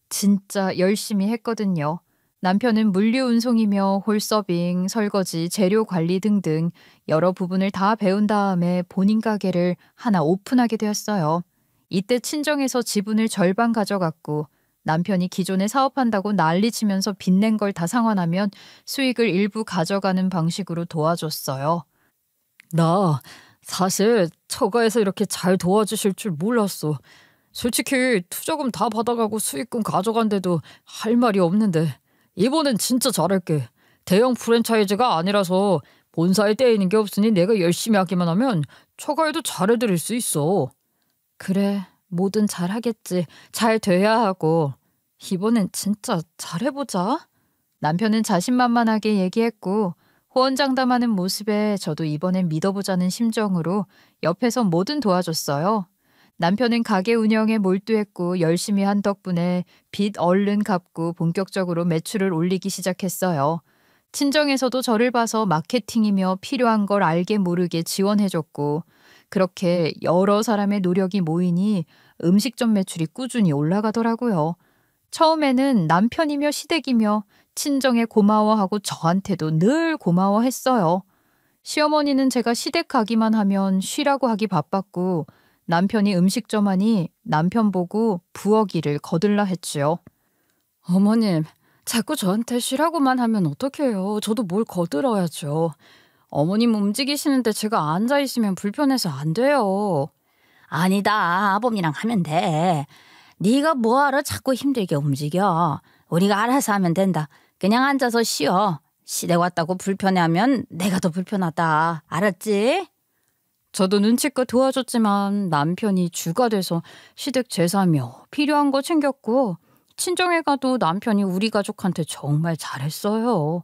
진짜 열심히 했거든요. 남편은 물류 운송이며 홀서빙, 설거지, 재료 관리 등등 여러 부분을 다 배운 다음에 본인 가게를 하나 오픈하게 되었어요. 이때 친정에서 지분을 절반 가져갔고 남편이 기존에 사업한다고 난리치면서 빚낸 걸 다 상환하면 수익을 일부 가져가는 방식으로 도와줬어요. 나 사실 처가에서 이렇게 잘 도와주실 줄 몰랐어. 솔직히 투자금 다 받아가고 수익금 가져간데도 할 말이 없는데 이번엔 진짜 잘할게. 대형 프랜차이즈가 아니라서 본사에 떼이는 게 없으니 내가 열심히 하기만 하면 처가에도 잘해드릴 수 있어. 그래, 뭐든 잘하겠지. 잘 돼야 하고. 이번엔 진짜 잘해보자. 남편은 자신만만하게 얘기했고 호언장담하는 모습에 저도 이번엔 믿어보자는 심정으로 옆에서 뭐든 도와줬어요. 남편은 가게 운영에 몰두했고 열심히 한 덕분에 빚 얼른 갚고 본격적으로 매출을 올리기 시작했어요. 친정에서도 저를 봐서 마케팅이며 필요한 걸 알게 모르게 지원해줬고 그렇게 여러 사람의 노력이 모이니 음식점 매출이 꾸준히 올라가더라고요. 처음에는 남편이며 시댁이며 친정에 고마워하고 저한테도 늘 고마워했어요. 시어머니는 제가 시댁 가기만 하면 쉬라고 하기 바빴고 남편이 음식점 하니 남편 보고 부엌일을 거들라 했지요. 어머님, 자꾸 저한테 쉬라고만 하면 어떡해요. 저도 뭘 거들어야죠. 어머님 움직이시는데 제가 앉아있으면 불편해서 안 돼요. 아니다. 아범이랑 하면 돼. 네가 뭐하러 자꾸 힘들게 움직여. 우리가 알아서 하면 된다. 그냥 앉아서 쉬어. 시댁 왔다고 불편해하면 내가 더 불편하다. 알았지? 저도 눈치껏 도와줬지만 남편이 주가 돼서 시댁 제사며 필요한 거 챙겼고 친정에 가도 남편이 우리 가족한테 정말 잘했어요.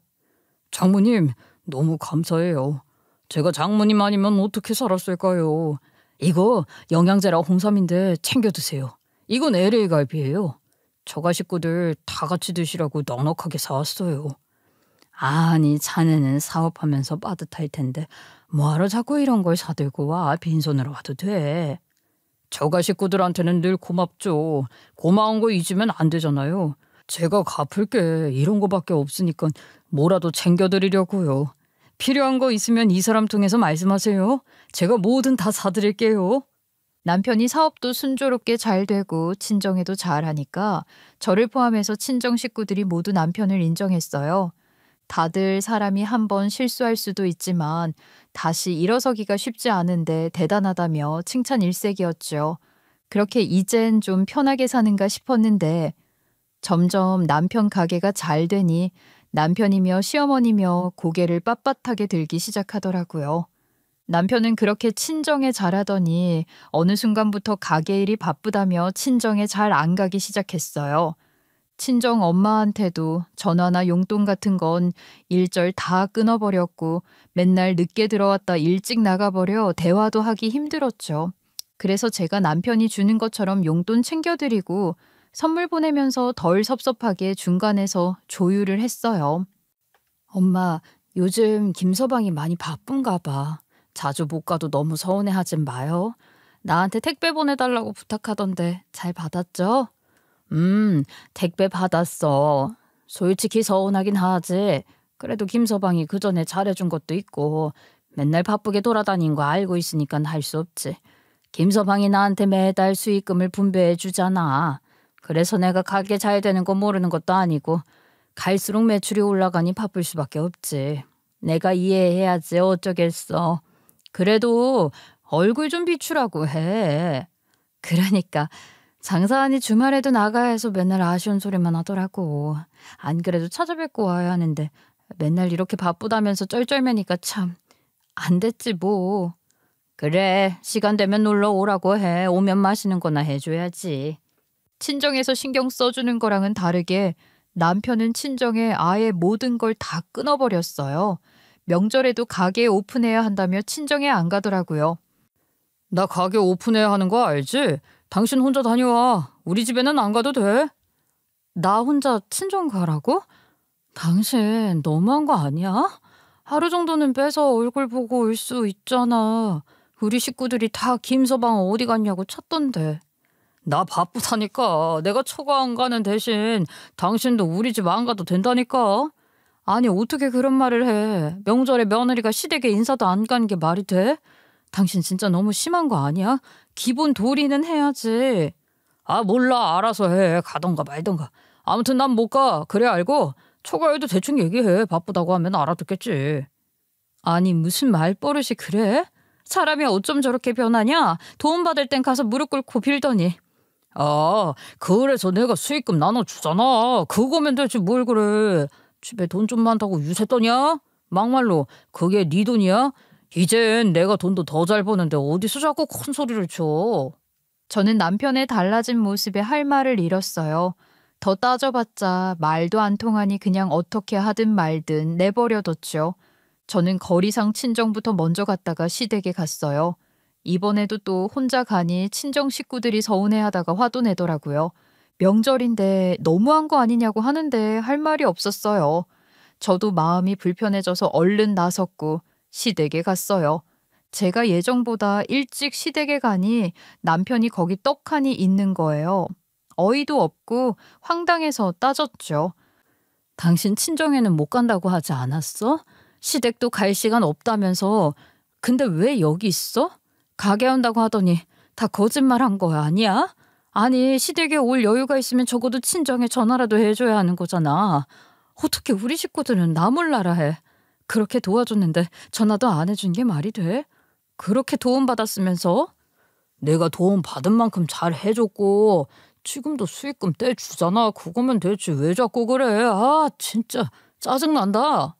장모님, 너무 감사해요. 제가 장모님 아니면 어떻게 살았을까요? 이거 영양제랑 홍삼인데 챙겨 드세요. 이건 LA 갈비예요. 처가 식구들 다 같이 드시라고 넉넉하게 사왔어요. 아니, 자네는 사업하면서 빠듯할 텐데 뭐하러 자꾸 이런 걸 사들고 와. 빈손으로 와도 돼. 처가 식구들한테는 늘 고맙죠. 고마운 거 잊으면 안 되잖아요. 제가 갚을게 이런 거밖에 없으니까 뭐라도 챙겨드리려고요. 필요한 거 있으면 이 사람 통해서 말씀하세요. 제가 뭐든 다 사드릴게요. 남편이 사업도 순조롭게 잘 되고 친정에도 잘하니까 저를 포함해서 친정 식구들이 모두 남편을 인정했어요. 다들 사람이 한번 실수할 수도 있지만 다시 일어서기가 쉽지 않은데 대단하다며 칭찬 일색이었죠. 그렇게 이젠 좀 편하게 사는가 싶었는데 점점 남편 가게가 잘 되니 남편이며 시어머니며 고개를 빳빳하게 들기 시작하더라고요. 남편은 그렇게 친정에 잘하더니 어느 순간부터 가게 일이 바쁘다며 친정에 잘 안 가기 시작했어요. 친정 엄마한테도 전화나 용돈 같은 건 일절 다 끊어버렸고 맨날 늦게 들어왔다 일찍 나가버려 대화도 하기 힘들었죠. 그래서 제가 남편이 주는 것처럼 용돈 챙겨드리고 선물 보내면서 덜 섭섭하게 중간에서 조율을 했어요. 엄마, 요즘 김서방이 많이 바쁜가 봐. 자주 못 가도 너무 서운해하진 마요. 나한테 택배 보내달라고 부탁하던데 잘 받았죠? 택배 받았어. 솔직히 서운하긴 하지. 그래도 김서방이 그전에 잘해준 것도 있고 맨날 바쁘게 돌아다닌 거 알고 있으니까 할 수 없지. 김서방이 나한테 매달 수익금을 분배해 주잖아. 그래서 내가 가게 잘 되는 거 모르는 것도 아니고 갈수록 매출이 올라가니 바쁠 수밖에 없지. 내가 이해해야지 어쩌겠어. 그래도 얼굴 좀 비추라고 해. 그러니까 장사하니 주말에도 나가야 해서 맨날 아쉬운 소리만 하더라고. 안 그래도 찾아뵙고 와야 하는데 맨날 이렇게 바쁘다면서 쩔쩔매니까 참. 안 됐지 뭐. 그래, 시간 되면 놀러 오라고 해. 오면 맛있는 거나 해줘야지. 친정에서 신경 써주는 거랑은 다르게 남편은 친정에 아예 모든 걸 다 끊어버렸어요. 명절에도 가게 오픈해야 한다며 친정에 안 가더라고요. 나 가게 오픈해야 하는 거 알지? 당신 혼자 다녀와. 우리 집에는 안 가도 돼. 나 혼자 친정 가라고? 당신 너무한 거 아니야? 하루 정도는 빼서 얼굴 보고 올 수 있잖아. 우리 식구들이 다 김서방 어디 갔냐고 찾던데. 나 바쁘다니까. 내가 처가 안 가는 대신 당신도 우리 집 안 가도 된다니까. 아니 어떻게 그런 말을 해. 명절에 며느리가 시댁에 인사도 안 가는 게 말이 돼? 당신 진짜 너무 심한 거 아니야? 기본 도리는 해야지. 아 몰라. 알아서 해. 가던가 말던가. 아무튼 난 못 가. 그래 알고? 처가에도 대충 얘기해. 바쁘다고 하면 알아듣겠지. 아니 무슨 말버릇이 그래? 사람이 어쩜 저렇게 변하냐? 도움받을 땐 가서 무릎 꿇고 빌더니. 아 그래서 내가 수익금 나눠주잖아. 그거면 되지 뭘 그래. 집에 돈 좀 많다고 유세 떠냐? 막말로 그게 네 돈이야? 이젠 내가 돈도 더 잘 버는데 어디서 자꾸 큰 소리를 쳐. 저는 남편의 달라진 모습에 할 말을 잃었어요. 더 따져봤자 말도 안 통하니 그냥 어떻게 하든 말든 내버려뒀죠. 저는 거리상 친정부터 먼저 갔다가 시댁에 갔어요. 이번에도 또 혼자 가니 친정 식구들이 서운해하다가 화도 내더라고요. 명절인데 너무한 거 아니냐고 하는데 할 말이 없었어요. 저도 마음이 불편해져서 얼른 나섰고 시댁에 갔어요. 제가 예정보다 일찍 시댁에 가니 남편이 거기 떡하니 있는 거예요. 어이도 없고 황당해서 따졌죠. 당신 친정에는 못 간다고 하지 않았어? 시댁도 갈 시간 없다면서. 근데 왜 여기 있어? 가게 온다고 하더니 다 거짓말한 거 아니야? 아니 시댁에 올 여유가 있으면 적어도 친정에 전화라도 해줘야 하는 거잖아. 어떻게 우리 식구들은 나 몰라라 해. 그렇게 도와줬는데 전화도 안 해준 게 말이 돼? 그렇게 도움받았으면서? 내가 도움 받은 만큼 잘 해줬고 지금도 수익금 떼주잖아. 그거면 되지. 왜 자꾸 그래. 아 진짜 짜증난다.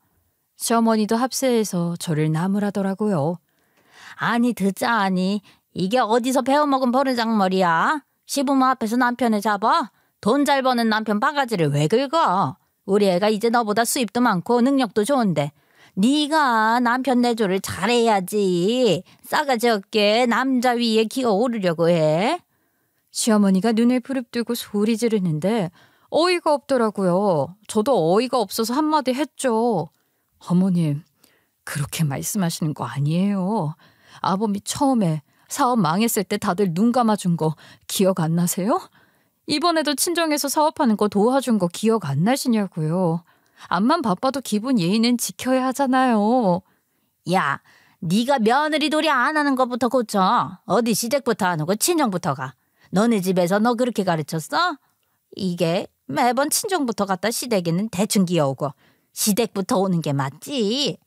시어머니도 합세해서 저를 나무라더라고요. 아니 듣자니 이게 어디서 배워먹은 버르장머리야? 시부모 앞에서 남편을 잡아? 돈 잘 버는 남편 바가지를 왜 긁어? 우리 애가 이제 너보다 수입도 많고 능력도 좋은데 네가 남편 내조를 잘해야지. 싸가지 없게 남자 위에 기어오르려고 해. 시어머니가 눈을 부릅뜨고 소리 지르는데 어이가 없더라고요. 저도 어이가 없어서 한마디 했죠. 어머님, 그렇게 말씀하시는 거 아니에요. 아범이 처음에 사업 망했을 때 다들 눈 감아준 거 기억 안 나세요? 이번에도 친정에서 사업하는 거 도와준 거 기억 안 나시냐고요. 암만 바빠도 기본 예의는 지켜야 하잖아요. 야, 네가 며느리 도리 안 하는 것부터 고쳐. 어디 시댁부터 안 오고 친정부터 가. 너네 집에서 너 그렇게 가르쳤어? 이게 매번 친정부터 갔다 시댁에는 대충 기어오고 시댁부터 오는 게 맞지.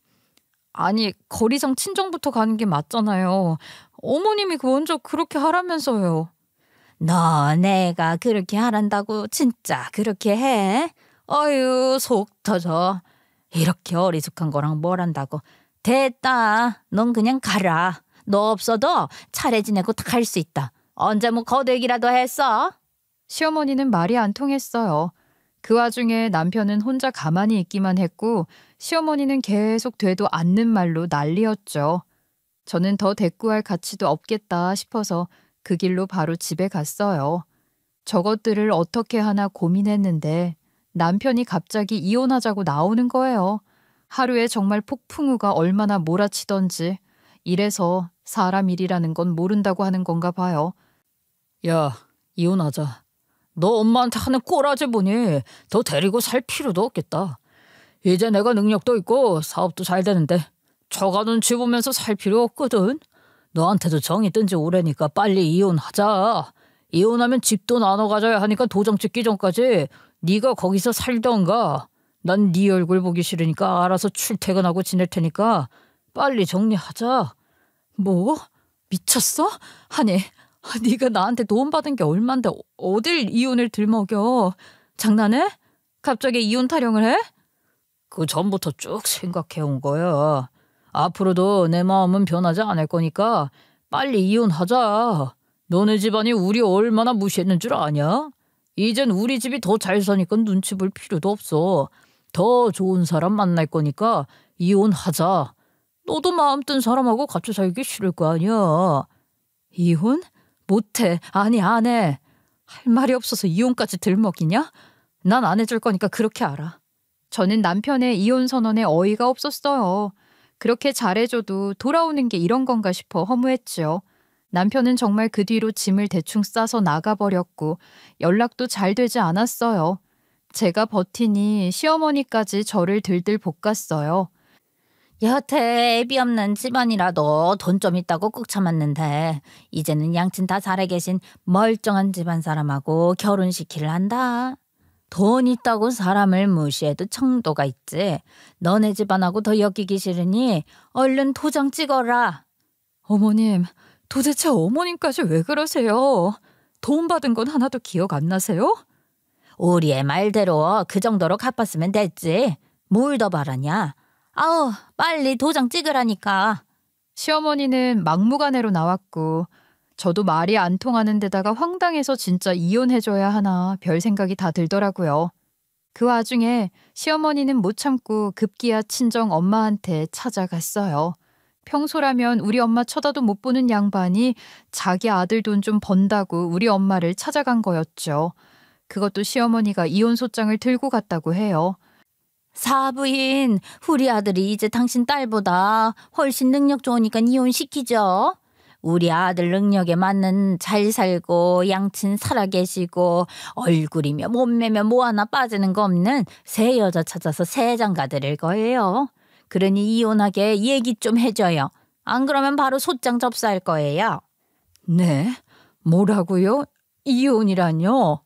아니 거리상 친정부터 가는 게 맞잖아요. 어머님이 먼저 그렇게 하라면서요. 너 내가 그렇게 하란다고 진짜 그렇게 해? 어휴 속 터져. 이렇게 어리숙한 거랑 뭘 한다고. 됐다. 넌 그냥 가라. 너 없어도 차례 지내고 갈 수 있다. 언제 뭐 거들기라도 했어? 시어머니는 말이 안 통했어요. 그 와중에 남편은 혼자 가만히 있기만 했고 시어머니는 계속 되도 않는 말로 난리였죠. 저는 더 대꾸할 가치도 없겠다 싶어서 그 길로 바로 집에 갔어요. 저것들을 어떻게 하나 고민했는데 남편이 갑자기 이혼하자고 나오는 거예요. 하루에 정말 폭풍우가 얼마나 몰아치던지. 이래서 사람 일이라는 건 모른다고 하는 건가 봐요. 야, 이혼하자. 너 엄마한테 하는 꼬라지 보니 더 데리고 살 필요도 없겠다. 이제 내가 능력도 있고 사업도 잘 되는데 저가 눈치 보면서 살 필요 없거든. 너한테도 정이 뜬 지 오래니까 빨리 이혼하자. 이혼하면 집도 나눠 가져야 하니까 도장 찍기 전까지 네가 거기서 살던가. 난 네 얼굴 보기 싫으니까 알아서 출퇴근하고 지낼 테니까 빨리 정리하자. 뭐? 미쳤어? 아니 네가 나한테 도움받은 게 얼만데 어딜 이혼을 들먹여. 장난해? 갑자기 이혼 타령을 해? 그 전부터 쭉 생각해온 거야. 앞으로도 내 마음은 변하지 않을 거니까 빨리 이혼하자. 너네 집안이 우리 얼마나 무시했는 줄 아냐? 이젠 우리 집이 더 잘 사니까 눈치 볼 필요도 없어. 더 좋은 사람 만날 거니까 이혼하자. 너도 마음 뜬 사람하고 같이 살기 싫을 거 아니야. 이혼? 못해. 아니 안 해. 할 말이 없어서 이혼까지 들먹이냐? 난 안 해줄 거니까 그렇게 알아. 저는 남편의 이혼 선언에 어이가 없었어요. 그렇게 잘해줘도 돌아오는 게 이런 건가 싶어 허무했죠. 남편은 정말 그 뒤로 짐을 대충 싸서 나가버렸고 연락도 잘 되지 않았어요. 제가 버티니 시어머니까지 저를 들들 볶았어요. 여태 애비 없는 집안이라도 돈 좀 있다고 꾹 참았는데 이제는 양친 다 살아 계신 멀쩡한 집안 사람하고 결혼시키려 한다. 돈 있다고 사람을 무시해도 청도가 있지. 너네 집안하고 더 엮이기 싫으니 얼른 도장 찍어라. 어머님, 도대체 어머님까지 왜 그러세요? 돈 받은 건 하나도 기억 안 나세요? 우리의 말대로 그 정도로 갚았으면 됐지. 뭘 더 바라냐. 아우 빨리 도장 찍으라니까. 시어머니는 막무가내로 나왔고 저도 말이 안 통하는 데다가 황당해서 진짜 이혼해줘야 하나 별 생각이 다 들더라고요. 그 와중에 시어머니는 못 참고 급기야 친정 엄마한테 찾아갔어요. 평소라면 우리 엄마 쳐다도 못 보는 양반이 자기 아들 돈 좀 번다고 우리 엄마를 찾아간 거였죠. 그것도 시어머니가 이혼 소장을 들고 갔다고 해요. 사부인, 우리 아들이 이제 당신 딸보다 훨씬 능력 좋으니까 이혼시키죠. 우리 아들 능력에 맞는 잘 살고 양친 살아계시고 얼굴이며 몸매며 뭐 하나 빠지는 거 없는 새 여자 찾아서 새 장가 드릴 거예요. 그러니 이혼하게 얘기 좀 해줘요. 안 그러면 바로 소장 접수할 거예요. 네? 뭐라고요? 이혼이라뇨?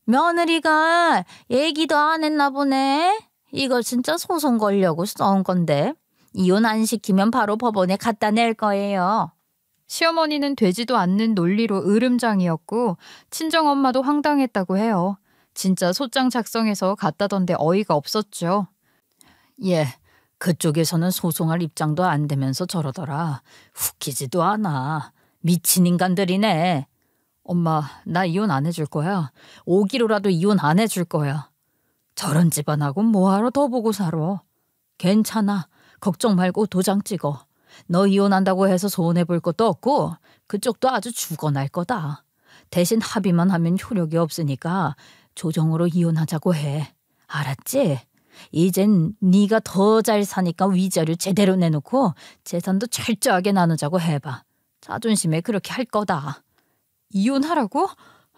며느리가 얘기도 안 했나 보네. 이거 진짜 소송 걸려고 써온 건데 이혼 안 시키면 바로 법원에 갖다 낼 거예요. 시어머니는 되지도 않는 논리로 으름장이었고 친정엄마도 황당했다고 해요. 진짜 소장 작성해서 갖다던데 어이가 없었죠. 예, 그쪽에서는 소송할 입장도 안 되면서 저러더라. 웃기지도 않아. 미친 인간들이네. 엄마, 나 이혼 안 해줄 거야. 5기로라도 이혼 안 해줄 거야. 저런 집안하고 뭐하러 더 보고 살아. 괜찮아. 걱정 말고 도장 찍어. 너 이혼한다고 해서 손해볼 것도 없고 그쪽도 아주 죽어날 거다. 대신 합의만 하면 효력이 없으니까 조정으로 이혼하자고 해. 알았지? 이젠 네가 더 잘 사니까 위자료 제대로 내놓고 재산도 철저하게 나누자고 해봐. 자존심에 그렇게 할 거다. 이혼하라고?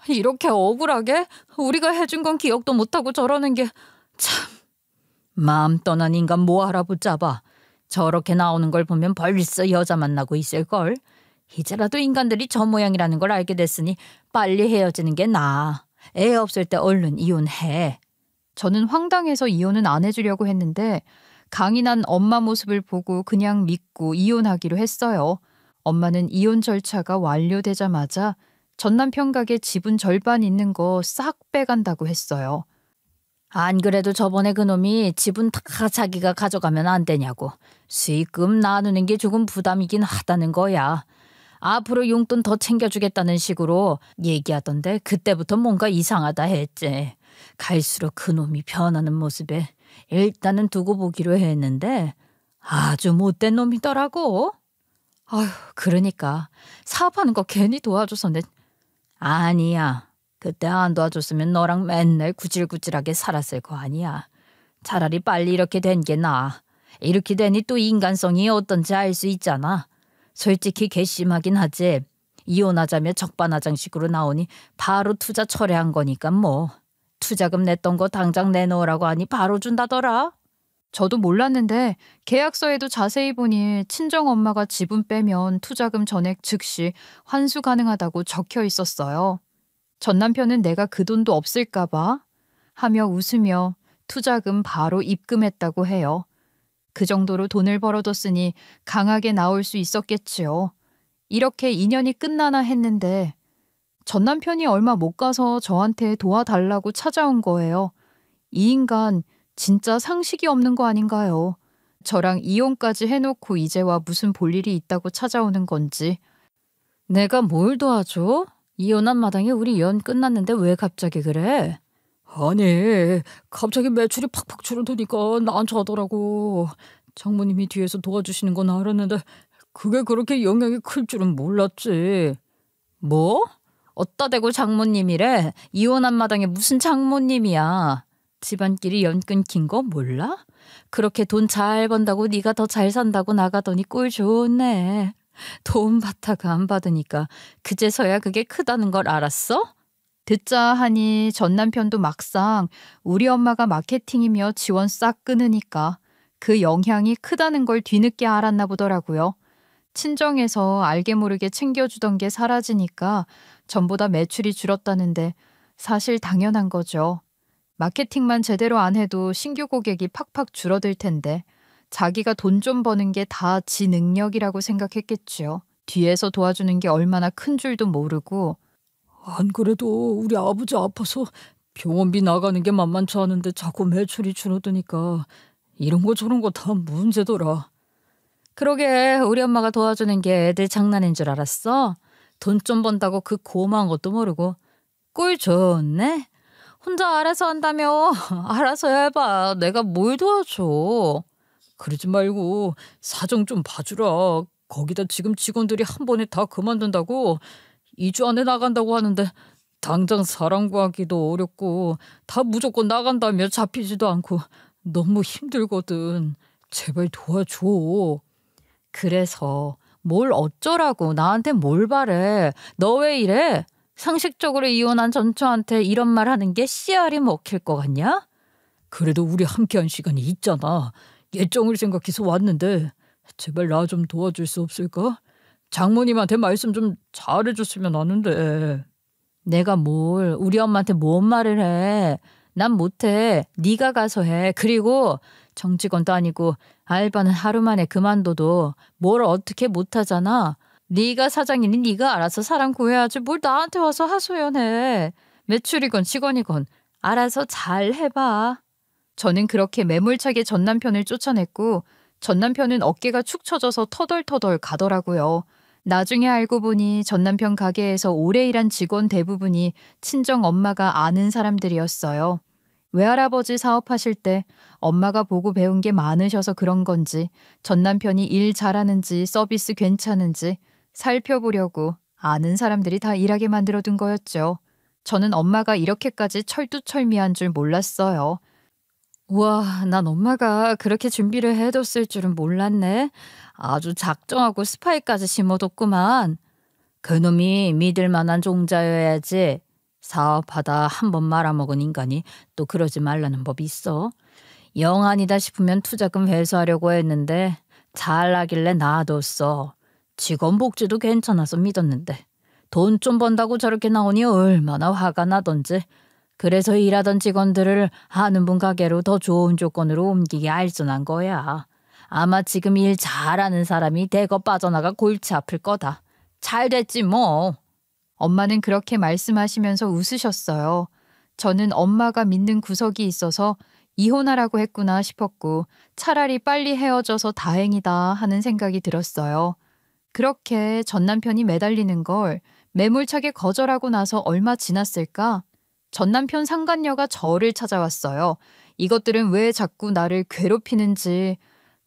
이렇게 억울하게? 우리가 해준 건 기억도 못하고 저러는 게 참. 마음 떠난 인간 뭐 알아붙잡아. 저렇게 나오는 걸 보면 벌써 여자 만나고 있을걸. 이제라도 인간들이 저 모양이라는 걸 알게 됐으니 빨리 헤어지는 게 나아. 애 없을 때 얼른 이혼해. 저는 황당해서 이혼은 안 해주려고 했는데 강인한 엄마 모습을 보고 그냥 믿고 이혼하기로 했어요. 엄마는 이혼 절차가 완료되자마자 전남편 가게 지분 절반 있는 거 싹 빼간다고 했어요. 안 그래도 저번에 그놈이 지분 다 자기가 가져가면 안 되냐고. 수익금 나누는 게 조금 부담이긴 하다는 거야. 앞으로 용돈 더 챙겨주겠다는 식으로 얘기하던데 그때부터 뭔가 이상하다 했지. 갈수록 그놈이 변하는 모습에 일단은 두고 보기로 했는데 아주 못된 놈이더라고. 아휴, 그러니까 사업하는 거 괜히 도와줘서 아니야. 그때 안 도와줬으면 너랑 맨날 구질구질하게 살았을 거 아니야. 차라리 빨리 이렇게 된 게 나아. 이렇게 되니 또 인간성이 어떤지 알 수 있잖아. 솔직히 괘씸하긴 하지. 이혼하자며 적반하장식으로 나오니 바로 투자 철회한 거니까 뭐. 투자금 냈던 거 당장 내놓으라고 하니 바로 준다더라. 저도 몰랐는데 계약서에도 자세히 보니 친정엄마가 지분 빼면 투자금 전액 즉시 환수 가능하다고 적혀 있었어요. 전 남편은 내가 그 돈도 없을까 봐 하며 웃으며 투자금 바로 입금했다고 해요. 그 정도로 돈을 벌어뒀으니 강하게 나올 수 있었겠지요. 이렇게 인연이 끝나나 했는데 전 남편이 얼마 못 가서 저한테 도와달라고 찾아온 거예요. 이 인간 진짜 상식이 없는 거 아닌가요? 저랑 이혼까지 해놓고 이제와 무슨 볼일이 있다고 찾아오는 건지. 내가 뭘 도와줘? 이혼한 마당에 우리 연 끝났는데 왜 갑자기 그래? 아니, 갑자기 매출이 팍팍 줄어드니까 나한테 하더라고. 장모님이 뒤에서 도와주시는 건 알았는데 그게 그렇게 영향이 클 줄은 몰랐지. 뭐? 어따 대고 장모님이래? 이혼한 마당에 무슨 장모님이야? 집안끼리 연 끊긴 거 몰라? 그렇게 돈 잘 번다고 네가 더 잘 산다고 나가더니 꼴 좋네. 돈 받다가 안 받으니까 그제서야 그게 크다는 걸 알았어? 듣자 하니 전 남편도 막상 우리 엄마가 마케팅이며 지원 싹 끊으니까 그 영향이 크다는 걸 뒤늦게 알았나 보더라고요. 친정에서 알게 모르게 챙겨주던 게 사라지니까 전보다 매출이 줄었다는데 사실 당연한 거죠. 마케팅만 제대로 안 해도 신규 고객이 팍팍 줄어들 텐데 자기가 돈 좀 버는 게 다 지 능력이라고 생각했겠지요. 뒤에서 도와주는 게 얼마나 큰 줄도 모르고. 안 그래도 우리 아버지 아파서 병원비 나가는 게 만만치 않은데 자꾸 매출이 줄어드니까 이런 거 저런 거 다 문제더라. 그러게 우리 엄마가 도와주는 게 애들 장난인 줄 알았어? 돈 좀 번다고 그 고마운 것도 모르고. 꿀 좋네. 혼자 알아서 한다며. 알아서 해봐. 내가 뭘 도와줘. 그러지 말고 사정 좀 봐주라. 거기다 지금 직원들이 한 번에 다 그만둔다고 2주 안에 나간다고 하는데 당장 사람 구하기도 어렵고 다 무조건 나간다며 잡히지도 않고 너무 힘들거든. 제발 도와줘. 그래서 뭘 어쩌라고 나한테 뭘 바래. 너 왜 이래? 상식적으로 이혼한 전처한테 이런 말 하는 게 씨알이 먹힐 것 같냐? 그래도 우리 함께한 시간이 있잖아. 예정을 생각해서 왔는데 제발 나 좀 도와줄 수 없을까? 장모님한테 말씀 좀 잘해줬으면 하는데. 내가 뭘 우리 엄마한테 뭔 말을 해. 난 못해. 네가 가서 해. 그리고 정직원도 아니고 알바는 하루 만에 그만둬도 뭘 어떻게 못하잖아. 네가 사장이니 네가 알아서 사람 구해야지 뭘 나한테 와서 하소연해. 매출이건 직원이건 알아서 잘 해봐. 저는 그렇게 매몰차게 전 남편을 쫓아냈고 전 남편은 어깨가 축 처져서 터덜터덜 가더라고요. 나중에 알고 보니 전 남편 가게에서 오래 일한 직원 대부분이 친정 엄마가 아는 사람들이었어요. 외할아버지 사업하실 때 엄마가 보고 배운 게 많으셔서 그런 건지 전 남편이 일 잘하는지 서비스 괜찮은지 살펴보려고 아는 사람들이 다 일하게 만들어둔 거였죠. 저는 엄마가 이렇게까지 철두철미한 줄 몰랐어요. 와, 난 엄마가 그렇게 준비를 해뒀을 줄은 몰랐네. 아주 작정하고 스파이까지 심어뒀구만. 그놈이 믿을 만한 종자여야지. 사업하다 한 번 말아먹은 인간이 또 그러지 말라는 법이 있어. 영 아니다 싶으면 투자금 회수하려고 했는데 잘나길래 놔뒀어. 직원 복지도 괜찮아서 믿었는데 돈 좀 번다고 저렇게 나오니 얼마나 화가 나던지. 그래서 일하던 직원들을 아는 분 가게로 더 좋은 조건으로 옮기게 알선한 거야. 아마 지금 일 잘하는 사람이 대거 빠져나가 골치 아플 거다. 잘 됐지 뭐. 엄마는 그렇게 말씀하시면서 웃으셨어요. 저는 엄마가 믿는 구석이 있어서 이혼하라고 했구나 싶었고 차라리 빨리 헤어져서 다행이다 하는 생각이 들었어요. 그렇게 전 남편이 매달리는 걸 매몰차게 거절하고 나서 얼마 지났을까? 전 남편 상간녀가 저를 찾아왔어요. 이것들은 왜 자꾸 나를 괴롭히는지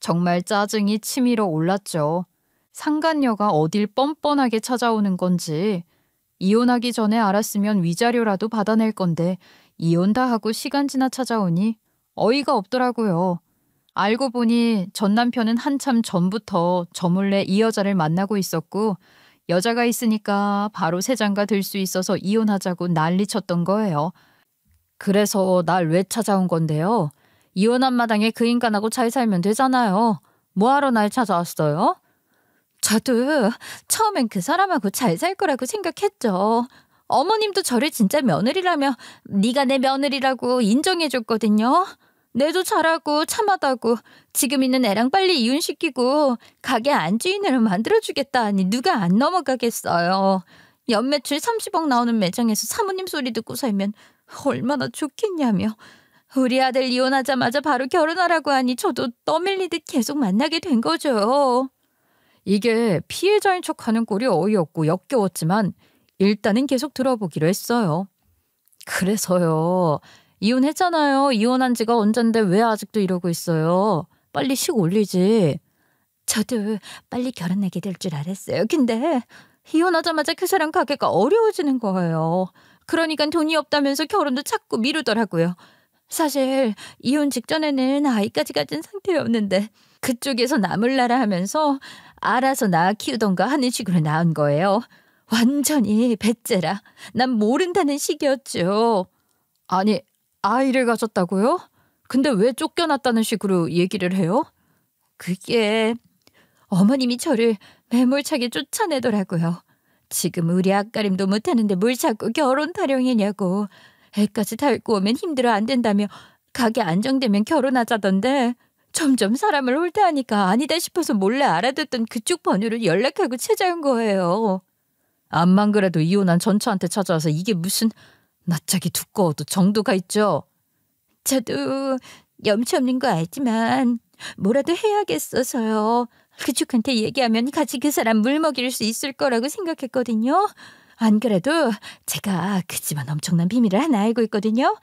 정말 짜증이 치밀어 올랐죠. 상간녀가 어딜 뻔뻔하게 찾아오는 건지 이혼하기 전에 알았으면 위자료라도 받아낼 건데 이혼 다 하고 시간 지나 찾아오니 어이가 없더라고요. 알고 보니 전 남편은 한참 전부터 저 몰래 이 여자를 만나고 있었고 여자가 있으니까 바로 새 장가 들 수 있어서 이혼하자고 난리쳤던 거예요. 그래서 날 왜 찾아온 건데요? 이혼한 마당에 그 인간하고 잘 살면 되잖아요. 뭐하러 날 찾아왔어요? 저도 처음엔 그 사람하고 잘 살 거라고 생각했죠. 어머님도 저를 진짜 며느리라며 네가 내 며느리라고 인정해줬거든요. 내도 잘하고 참하다고 지금 있는 애랑 빨리 이혼시키고 가게 안주인으로 만들어주겠다 하니 누가 안 넘어가겠어요. 연매출 30억 나오는 매장에서 사모님 소리 듣고 살면 얼마나 좋겠냐며. 우리 아들 이혼하자마자 바로 결혼하라고 하니 저도 떠밀리듯 계속 만나게 된 거죠. 이게 피해자인 척하는 꼴이 어이없고 역겨웠지만 일단은 계속 들어보기로 했어요. 그래서요. 이혼했잖아요. 이혼한 지가 언젠데 왜 아직도 이러고 있어요. 빨리 식 올리지. 저도 빨리 결혼하게 될 줄 알았어요. 근데 이혼하자마자 그 사람 가게가 어려워지는 거예요. 그러니까 돈이 없다면서 결혼도 자꾸 미루더라고요. 사실 이혼 직전에는 아이까지 가진 상태였는데 그쪽에서 나몰라라 하면서 알아서 낳아 키우던가 하는 식으로 낳은 거예요. 완전히 배째라. 난 모른다는 식이었죠. 아니, 아이를 가졌다고요? 근데 왜 쫓겨났다는 식으로 얘기를 해요? 그게 어머님이 저를 매몰차게 쫓아내더라고요. 지금 우리 앞가림도 못하는데 뭘 자꾸 결혼 타령이냐고. 애까지 닳고 오면 힘들어 안 된다며 가게 안정되면 결혼하자던데 점점 사람을 홀대하니까 아니다 싶어서 몰래 알아듣던 그쪽 번호를 연락하고 찾아온 거예요. 암만 그래도 이혼한 전처한테 찾아와서 이게 무슨 낯짝이 두꺼워도 정도가 있죠. 저도 염치 없는 거 알지만 뭐라도 해야겠어서요. 그쪽한테 얘기하면 같이 그 사람 물먹일 수 있을 거라고 생각했거든요. 안 그래도 제가 그 집안 엄청난 비밀을 하나 알고 있거든요.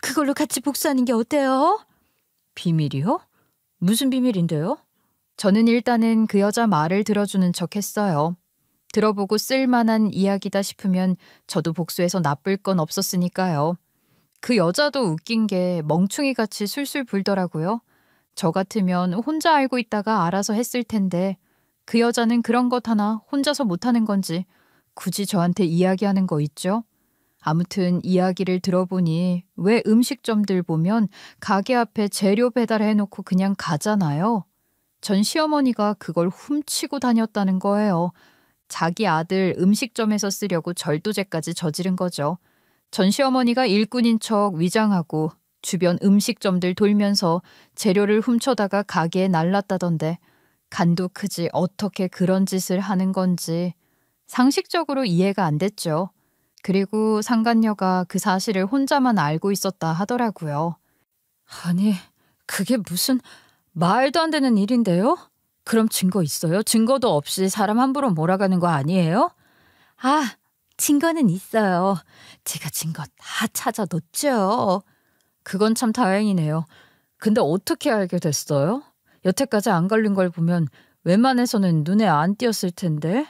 그걸로 같이 복수하는 게 어때요? 비밀이요? 무슨 비밀인데요? 저는 일단은 그 여자 말을 들어주는 척 했어요. 들어보고 쓸만한 이야기다 싶으면 저도 복수해서 나쁠 건 없었으니까요. 그 여자도 웃긴 게 멍충이같이 술술 불더라고요. 저 같으면 혼자 알고 있다가 알아서 했을 텐데 그 여자는 그런 것 하나 혼자서 못하는 건지 굳이 저한테 이야기하는 거 있죠? 아무튼 이야기를 들어보니 왜 음식점들 보면 가게 앞에 재료 배달해놓고 그냥 가잖아요. 전 시어머니가 그걸 훔치고 다녔다는 거예요. 자기 아들 음식점에서 쓰려고 절도죄까지 저지른 거죠. 전 시어머니가 일꾼인 척 위장하고 주변 음식점들 돌면서 재료를 훔쳐다가 가게에 날랐다던데 간도 크지 어떻게 그런 짓을 하는 건지 상식적으로 이해가 안 됐죠. 그리고 상간녀가 그 사실을 혼자만 알고 있었다 하더라고요. 아니, 그게 무슨 말도 안 되는 일인데요? 그럼 증거 있어요? 증거도 없이 사람 함부로 몰아가는 거 아니에요? 아, 증거는 있어요. 제가 증거 다 찾아뒀죠. 그건 참 다행이네요. 근데 어떻게 알게 됐어요? 여태까지 안 걸린 걸 보면 웬만해서는 눈에 안 띄었을 텐데.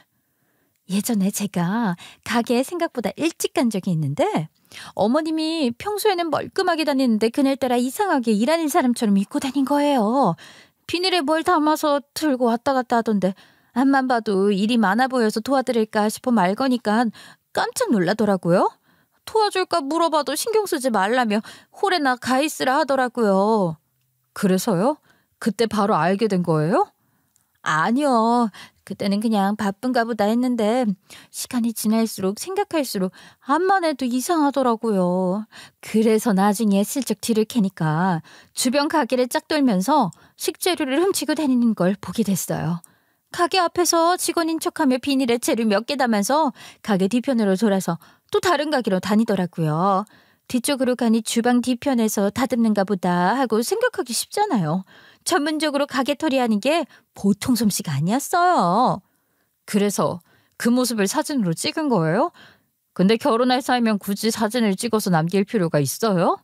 예전에 제가 가게에 생각보다 일찍 간 적이 있는데 어머님이 평소에는 멀끔하게 다니는데 그날따라 이상하게 일하는 사람처럼 입고 다닌 거예요. 비닐에 뭘 담아서 들고 왔다 갔다 하던데 앞만 봐도 일이 많아 보여서 도와드릴까 싶어 말 거니까 깜짝 놀라더라고요. 도와줄까 물어봐도 신경 쓰지 말라며 홀에나 가 있으라 하더라고요. 그래서요? 그때 바로 알게 된 거예요? 아니요. 그때는 그냥 바쁜가 보다 했는데 시간이 지날수록 생각할수록 암만 해도 이상하더라고요. 그래서 나중에 슬쩍 뒤를 캐니까 주변 가게를 짝 돌면서 식재료를 훔치고 다니는 걸 보게 됐어요. 가게 앞에서 직원인 척하며 비닐에 재료 몇 개 담아서 가게 뒤편으로 돌아서 또 다른 가게로 다니더라고요. 뒤쪽으로 가니 주방 뒤편에서 다듬는가 보다 하고 생각하기 쉽잖아요. 전문적으로 가게털이 하는 게 보통 솜씨가 아니었어요. 그래서 그 모습을 사진으로 찍은 거예요? 근데 결혼할 사이면 굳이 사진을 찍어서 남길 필요가 있어요?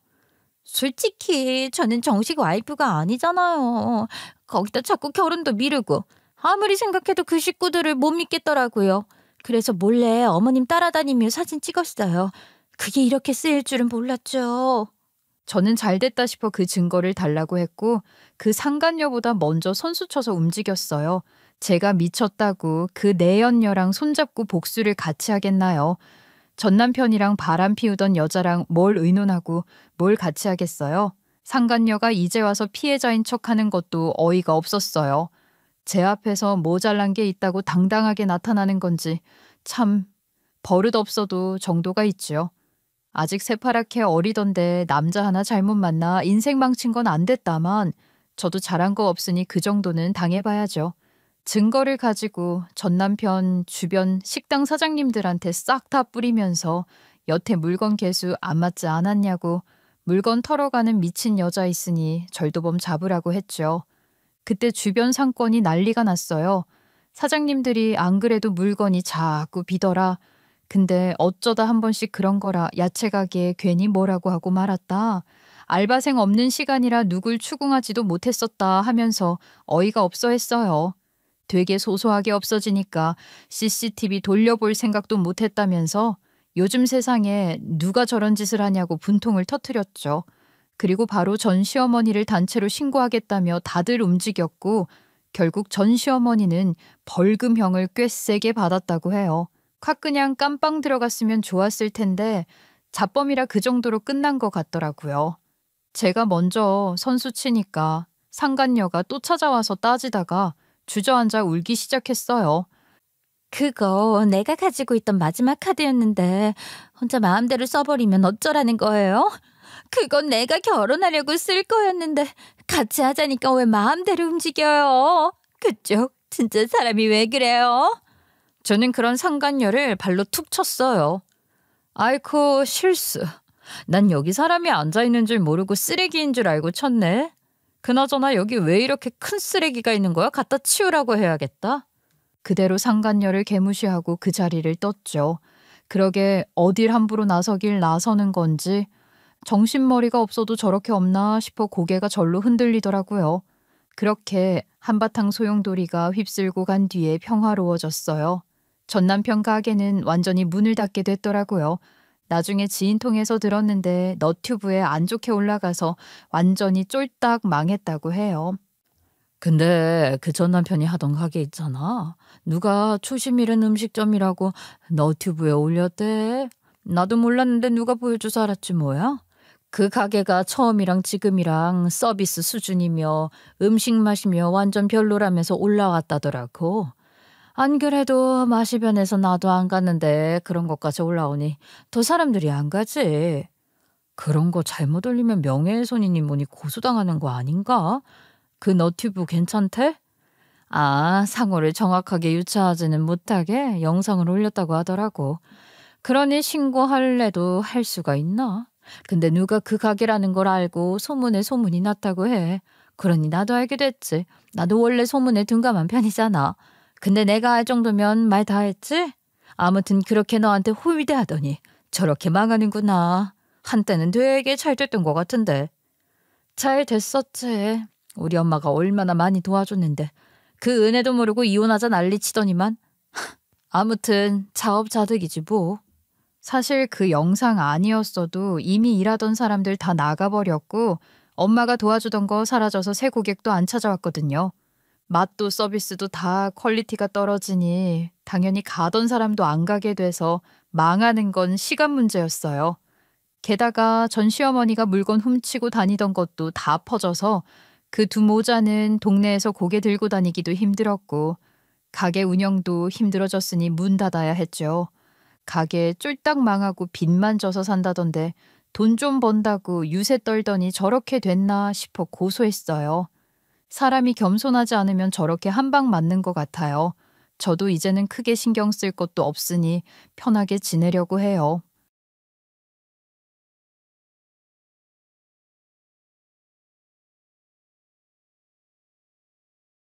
솔직히 저는 정식 와이프가 아니잖아요. 거기다 자꾸 결혼도 미루고 아무리 생각해도 그 식구들을 못 믿겠더라고요. 그래서 몰래 어머님 따라다니며 사진 찍었어요. 그게 이렇게 쓰일 줄은 몰랐죠. 저는 잘 됐다 싶어 그 증거를 달라고 했고 그 상간녀보다 먼저 선수 쳐서 움직였어요. 제가 미쳤다고 그 내연녀랑 손잡고 복수를 같이 하겠나요? 전 남편이랑 바람 피우던 여자랑 뭘 의논하고 뭘 같이 하겠어요? 상간녀가 이제 와서 피해자인 척하는 것도 어이가 없었어요. 제 앞에서 모자란 게 있다고 당당하게 나타나는 건지 참 버릇없어도 정도가 있지요. 아직 새파랗게 어리던데 남자 하나 잘못 만나 인생 망친 건 안 됐다만 저도 잘한 거 없으니 그 정도는 당해봐야죠. 증거를 가지고 전 남편 주변 식당 사장님들한테 싹 다 뿌리면서 여태 물건 개수 안 맞지 않았냐고 물건 털어가는 미친 여자 있으니 절도범 잡으라고 했죠. 그때 주변 상권이 난리가 났어요. 사장님들이 안 그래도 물건이 자꾸 비더라. 근데 어쩌다 한 번씩 그런 거라 야채 가게에 괜히 뭐라고 하고 말았다. 알바생 없는 시간이라 누굴 추궁하지도 못했었다 하면서 어이가 없어 했어요. 되게 소소하게 없어지니까 CCTV 돌려볼 생각도 못했다면서 요즘 세상에 누가 저런 짓을 하냐고 분통을 터뜨렸죠. 그리고 바로 전 시어머니를 단체로 신고하겠다며 다들 움직였고 결국 전 시어머니는 벌금형을 꽤 세게 받았다고 해요. 확 그냥 깜빵 들어갔으면 좋았을 텐데 자범이라 그 정도로 끝난 것 같더라고요. 제가 먼저 선수 치니까 상간녀가 또 찾아와서 따지다가 주저앉아 울기 시작했어요. 그거 내가 가지고 있던 마지막 카드였는데 혼자 마음대로 써버리면 어쩌라는 거예요? 그건 내가 결혼하려고 쓸 거였는데 같이 하자니까 왜 마음대로 움직여요? 그쪽 진짜 사람이 왜 그래요? 저는 그런 상간녀를 발로 툭 쳤어요. 아이쿠 실수. 난 여기 사람이 앉아있는 줄 모르고 쓰레기인 줄 알고 쳤네. 그나저나 여기 왜 이렇게 큰 쓰레기가 있는 거야? 갖다 치우라고 해야겠다. 그대로 상간녀를 개무시하고 그 자리를 떴죠. 그러게 어딜 함부로 나서길 나서는 건지 정신머리가 없어도 저렇게 없나 싶어 고개가 절로 흔들리더라고요. 그렇게 한바탕 소용돌이가 휩쓸고 간 뒤에 평화로워졌어요. 전 남편 가게는 완전히 문을 닫게 됐더라고요. 나중에 지인 통해서 들었는데 너튜브에 안 좋게 올라가서 완전히 쫄딱 망했다고 해요. 근데 그 전 남편이 하던 가게 있잖아. 누가 초심 잃은 음식점이라고 너튜브에 올렸대. 나도 몰랐는데 누가 보여줘서 알았지 뭐야. 그 가게가 처음이랑 지금이랑 서비스 수준이며 음식 맛이며 완전 별로라면서 올라왔다더라고. 안 그래도 맛이 변해서 나도 안 갔는데 그런 것까지 올라오니 더 사람들이 안 가지. 그런 거 잘못 올리면 명예훼손이니 뭐니 고소당하는 거 아닌가? 그 너튜브 괜찮대? 아, 상호를 정확하게 유추하지는 못하게 영상을 올렸다고 하더라고. 그러니 신고할래도 할 수가 있나? 근데 누가 그 가게라는 걸 알고 소문에 소문이 났다고 해. 그러니 나도 알게 됐지. 나도 원래 소문에 둔감한 편이잖아. 근데 내가 알 정도면 말 다 했지? 아무튼 그렇게 너한테 호위대하더니 저렇게 망하는구나. 한때는 되게 잘 됐던 것 같은데. 잘 됐었지. 우리 엄마가 얼마나 많이 도와줬는데 그 은혜도 모르고 이혼하자 난리치더니만. 아무튼 자업자득이지 뭐. 사실 그 영상 아니었어도 이미 일하던 사람들 다 나가버렸고 엄마가 도와주던 거 사라져서 새 고객도 안 찾아왔거든요. 맛도 서비스도 다 퀄리티가 떨어지니 당연히 가던 사람도 안 가게 돼서 망하는 건 시간 문제였어요. 게다가 전 시어머니가 물건 훔치고 다니던 것도 다 퍼져서 그 두 모자는 동네에서 고개 들고 다니기도 힘들었고 가게 운영도 힘들어졌으니 문 닫아야 했죠. 가게 쫄딱 망하고 빚만 져서 산다던데 돈 좀 번다고 유세 떨더니 저렇게 됐나 싶어 고소했어요. 사람이 겸손하지 않으면 저렇게 한 방 맞는 것 같아요. 저도 이제는 크게 신경 쓸 것도 없으니 편하게 지내려고 해요.